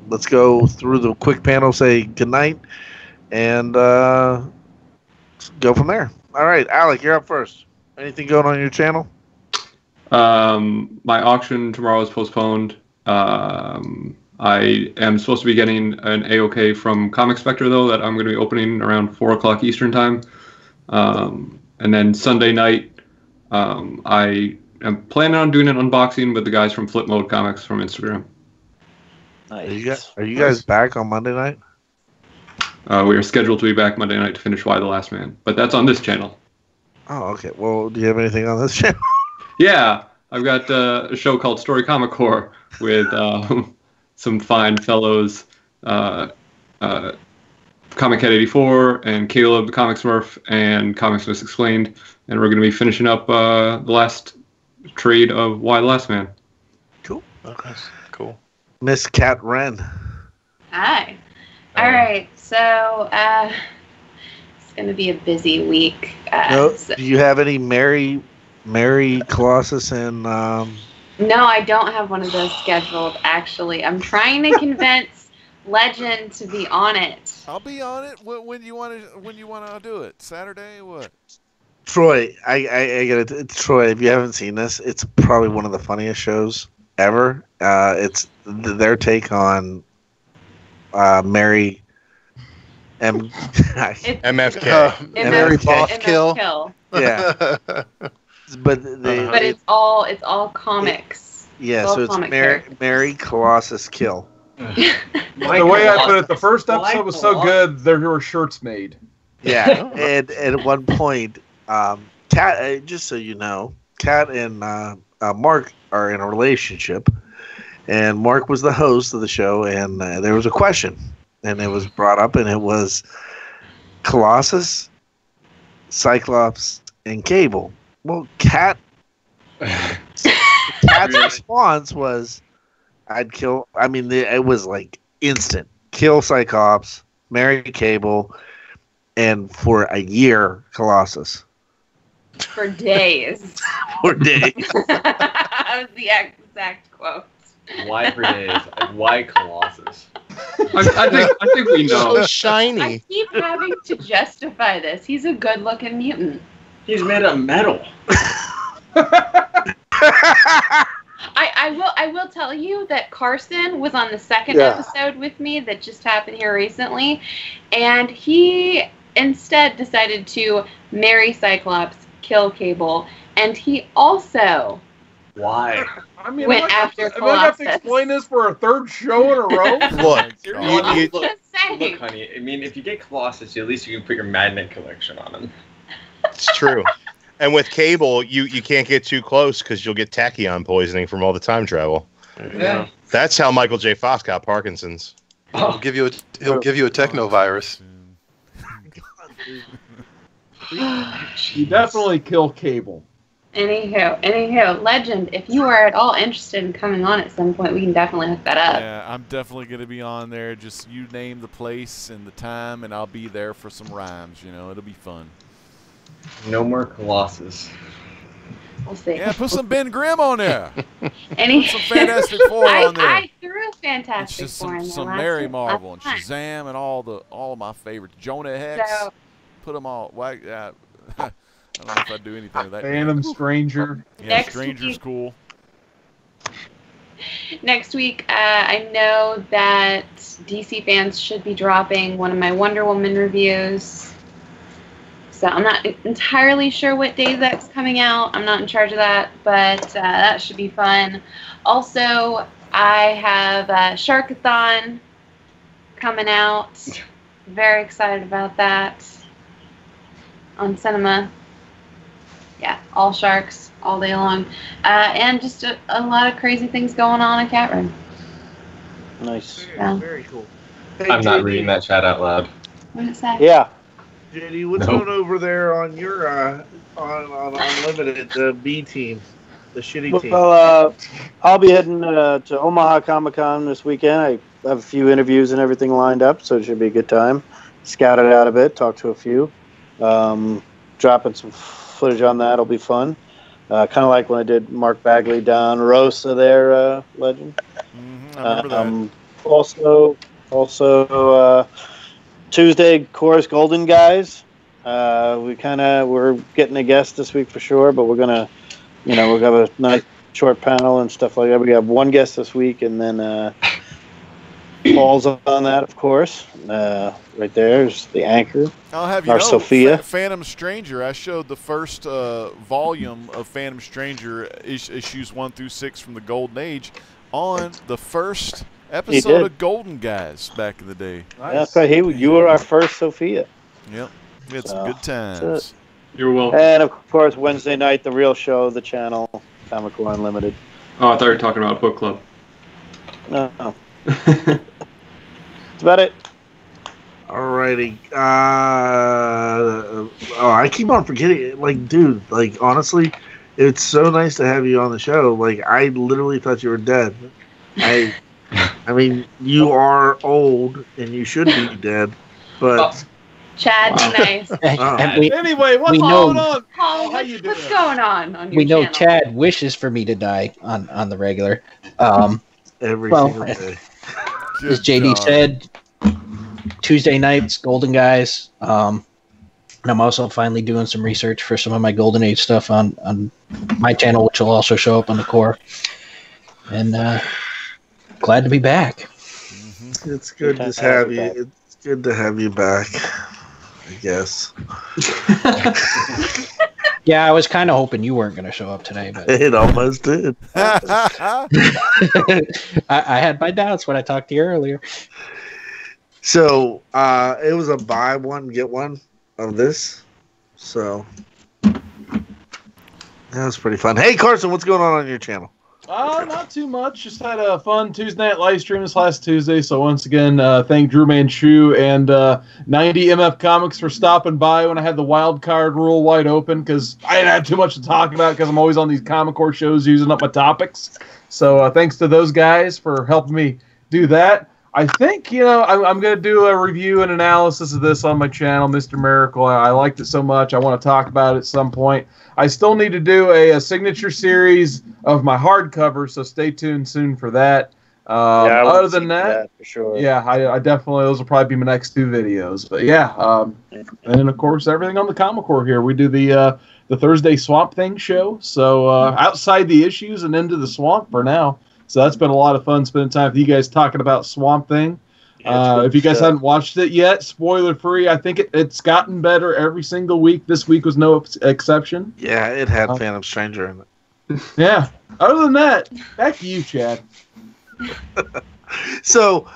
Let's go through the quick panel, say goodnight, and go from there. All right, Alec, you're up first. Anything going on your channel? My auction tomorrow is postponed. I am supposed to be getting an AOK from Comic Spectre, though, that I'm going to be opening around 4 o'clock Eastern time. And then Sunday night, I am planning on doing an unboxing with the guys from Flip Mode Comics from Instagram. Nice. Are you guys back on Monday night? We are scheduled to be back Monday night to finish Why the Last Man, but that's on this channel. Oh, okay. Well, do you have anything on this channel? Yeah, I've got a show called Story Comic Core with some fine fellows, Comic Cat 84 and Caleb the Comic Smurf and Comics Miss Explained, and we're going to be finishing up the last trade of Why the Last Man. Cool. Okay, cool. Miss Cat Wren. Hi. All right. So it's going to be a busy week. Do you have any Mary Colossus and? No, I don't have one of those scheduled. Actually, I'm trying to convince Legend to be on it. I'll be on it when you want to do it. Saturday, what? Troy, I get it. Troy, if you haven't seen this, it's probably one of the funniest shows ever. It's their take on Mary MFK. Mary Boss Kill. Yeah. But it's all comics. Yeah, all so it's comic Mary Colossus Kill. The way I put it, the first episode was so good, there were shirts made. Yeah, and at one point, Kat, just so you know, Kat and Mark are in a relationship, and Mark was the host of the show, and there was a question, and it was brought up, and it was Colossus, Cyclops, and Cable. Well, Kat's response was, I'd kill, I mean, it was like instant. Kill Cyclops, marry Cable, and for a year, Colossus. For days. For days. That was the exact quote. Why for days? Why Colossus? I think we know. So shiny. I keep having to justify this. He's a good-looking mutant. He's made of metal. I will tell you that Carson was on the second episode with me that just happened here recently, and he instead decided to marry Cyclops, kill Cable, and he also Why? I mean, went after Colossus. I have to explain this for a third show in a row? Look, Look, honey. I mean, if you get Colossus, at least you can put your magnet collection on him. it's true. And with Cable, you can't get too close because you'll get tachyon poisoning from all the time travel. Yeah. That's how Michael J. Fox got Parkinson's. He'll give you a techno virus. You definitely kill Cable. Anywho, Legend, if you are at all interested in coming on at some point, we can definitely hook that up. Yeah, I'm definitely going to be on there. Just you name the place and the time, and I'll be there for some rhymes. You know, it'll be fun. No more Colossus. We'll see. Yeah, put some Ben Grimm on there. Put Some Fantastic Four on there. I threw It's Fantastic just Four in there some last Mary week. Marvel and That's fine. Shazam and all of my favorites. Jonah Hex. So, Put them all. Well, I don't know if I'd do anything with that. Phantom Stranger. Yeah, Next Stranger's week. cool. Next week, I know that DC fans should be dropping one of my Wonder Woman reviews. So I'm not entirely sure what day that's coming out. I'm not in charge of that, but that should be fun. Also, I have Sharkathon coming out. Very excited about that on cinema. Yeah, all sharks all day long. And just a lot of crazy things going on in Cat Room. Nice. Yeah. Very cool. Hey, I'm not JD, reading that chat out loud. What is that? Yeah. JD, what's Nope. going over there on your on Unlimited, the B team, the shitty team? Well, I'll be heading to Omaha Comic Con this weekend. I have a few interviews and everything lined up, so it should be a good time. Scout it out a bit, talk to a few. Dropping some footage on that will be fun. Kind of like when I did Mark Bagley, Don Rosa there, Legend. I remember that. Also, Tuesday, Chorus Golden Guys. We're getting a guest this week for sure, but we're gonna, we'll have a nice short panel and stuff like that. We have one guest this week, and then Paul's on that, of course. Right there is the anchor. I'll have you Our know, Sophia. Phantom Stranger. I showed the first volume of Phantom Stranger, issues 1 through 6 from the Golden Age, on the first episode of Golden Guys back in the day. Nice. That's right. You were our first Sophia. Yep, we had some So, good times. that's it. You're welcome. And of course, Wednesday night, the real show, the channel, Comic Core Unlimited. Oh, I thought you were talking about book club. No. That's about it. Alrighty. I keep on forgetting it. Like, dude, honestly, it's so nice to have you on the show. Like, I literally thought you were dead. I mean, you are old and you should be dead, but Chad, nice. And we Anyway, what's We going know- on? Paul, How you what's doing? going on your we know channel? Chad wishes for me to die on the regular. every Well, single day. As JD said, Tuesday nights, Golden Guys. And I'm also finally doing some research for some of my Golden Age stuff on my channel, which will also show up on the core. And glad to be back. It's good to have you. It's good to have you back, I guess. Yeah, I was kind of hoping you weren't going to show up today, but It almost did. I had my doubts when I talked to you earlier. So it was a buy one get one of this. So that was pretty fun. Hey Carson, what's going on your channel? Not too much. Just had a fun Tuesday night live stream this last Tuesday. So once again, thank Drew Manchu and 90 MF Comics for stopping by when I had the wild card rule wide open because I didn't have too much to talk about because I'm always on these Comic Core shows using up my topics. So thanks to those guys for helping me do that. I think, I'm going to do a review and analysis of this on my channel, Mr. Miracle. I liked it so much. I want to talk about it at some point. I still need to do a signature series of my hardcover, so stay tuned soon for that. Other than that, for sure. yeah, I definitely, those will probably be my next 2 videos. But yeah, and of course, everything on the Comic Core here. We do the Thursday Swamp Thing show, so outside the issues and into the swamp for now. So that's been a lot of fun spending time with you guys talking about Swamp Thing. If you guys haven't watched it yet, spoiler free, I think it's gotten better every single week. This week was no exception. Yeah, it had Phantom Stranger in it. Yeah. Other than that, back to you, Chad. So,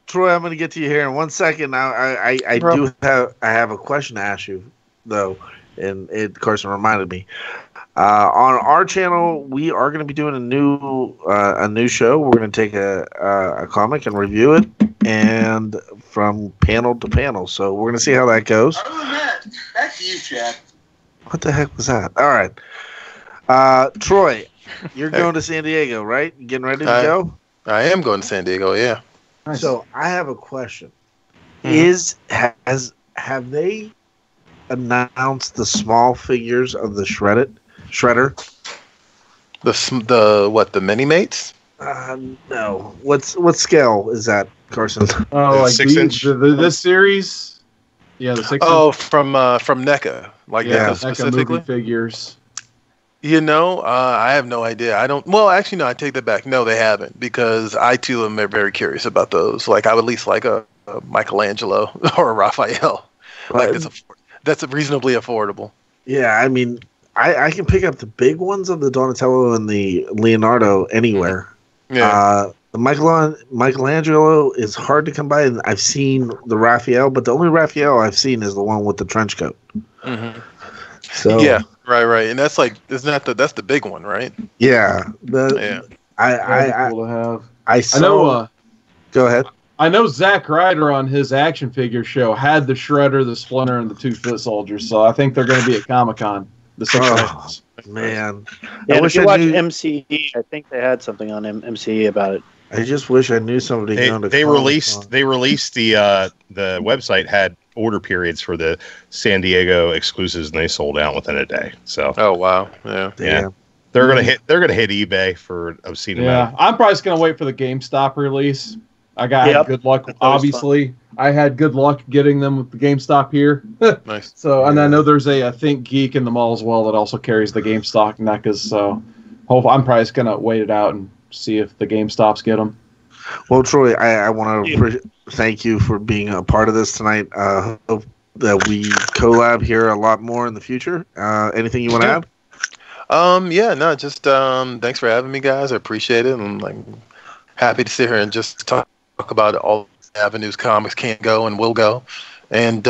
Troy, I'm going to get to you here in 1 second. I have a question to ask you though, and Carson reminded me. On our channel, we are going to be doing a new show. We're going to take a comic and review it, and from panel to panel. So we're going to see how that goes. Other than that, back to you, Chad. What the heck was that? All right. Troy, you're going to San Diego, right? You getting ready to go? I am going to San Diego. Yeah. Nice. So I have a question. Have they announced the small figures of the Shredder? The mini mates? No. What scale is that, Carson? Oh, like 6-inch. This series. Yeah, the 6-inch. Oh, from NECA, like NECA NECA specifically. movie figures. I have no idea. I don't. Well, actually, no. I take that back. No, they haven't, because I too am very curious about those. Like, I would at least like a Michelangelo or a Raphael. Like that's reasonably affordable. Yeah, I mean, I can pick up the big ones of the Donatello and the Leonardo anywhere. Yeah. The Michelangelo is hard to come by, and I've seen the Raphael, but the only Raphael I've seen is the one with the trench coat. Mm-hmm. So yeah, right, and that's like, that's the big one, right? Yeah. Cool to have. I know. Go ahead. I know Zack Ryder on his action figure show had the Shredder, the Splinter, and the 2 Foot Soldiers. So I think they're going to be at Comic-Con. Man. Yeah, I wish if you I watch knew. MCE, I think they had something on MCE about it. I just wish I knew somebody going to They Comic-Con. released the website had order periods for the San Diego exclusives, and they sold out within a day. So Oh wow, yeah. yeah. They're gonna hit eBay for obscene amount. I'm probably just going to wait for the GameStop release. I had good luck. Obviously, I had good luck getting them with the GameStop here. Nice. So, and I know there's a Think Geek in the mall as well that also carries the GameStop NECAs. So, I'm probably just going to wait it out and see if the GameStops get them. Well, Troy, I want to thank you for being a part of this tonight. Hope that we collab here a lot more in the future. Anything you want to add? Just thanks for having me, guys. I appreciate it. I'm like happy to sit here and just talk about all the avenues comics can go and will go. And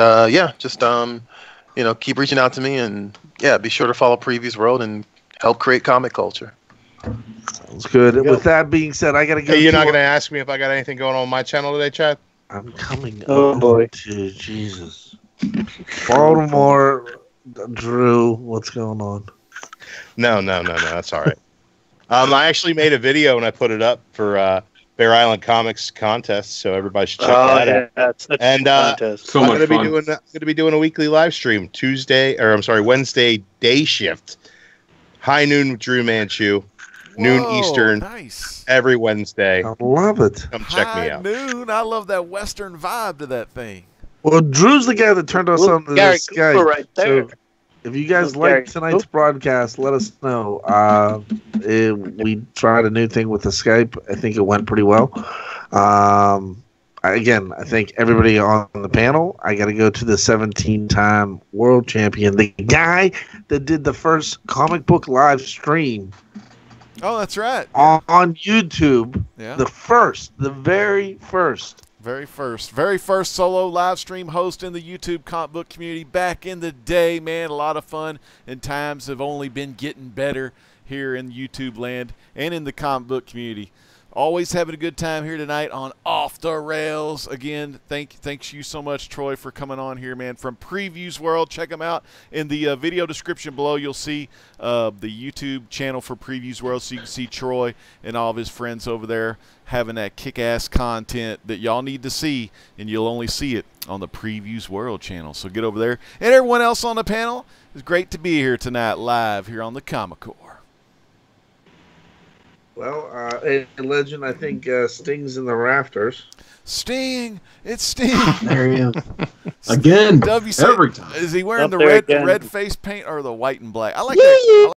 keep reaching out to me, and be sure to follow Previews World and help create comic culture. Sounds good. With that being said, I got to go. Hey, you're not going to ask me if I got anything going on my channel today, Chad? I'm coming boy. to Jesus. Baltimore, Drew, what's going on? No. That's all right. I actually made a video and I put it up for Bear Island Comics contest, so everybody should check that out. That's such And a contest. So I'm much fun. going to be doing a weekly live stream Wednesday day shift, high noon with Drew Manchu, noon Eastern, Nice. every Wednesday. I love it. Come check me out. Noon. I love that Western vibe to that thing. Well, Drew's the guy that turned us on to Gary this guy. Cooper right there. So if you guys like tonight's broadcast, let us know. We tried a new thing with the Skype. I think it went pretty well. Again, I thank everybody on the panel. I got to go to the 17-time world champion, the guy that did the first comic book live stream. Oh, that's right. On YouTube. Yeah. The very first solo live stream host in the YouTube comic book community back in the day, man. A lot of fun, and times have only been getting better here in YouTube land and in the comic book community. Always having a good time here tonight on Off the Rails. Again, thanks you so much, Troy, for coming on here, man. From Previews World, check them out. In the video description below, you'll see the YouTube channel for Previews World, so you can see Troy and all of his friends over there having that kick-ass content that y'all need to see, and you'll only see it on the Previews World channel. So get over there. And everyone else on the panel, it's great to be here tonight live here on the Comic Core. Well, a legend, I think Sting's in the rafters. Sting! It's Sting! There he is. Again, every time. Is he wearing Up the there again. red face paint or the white and black? I like that.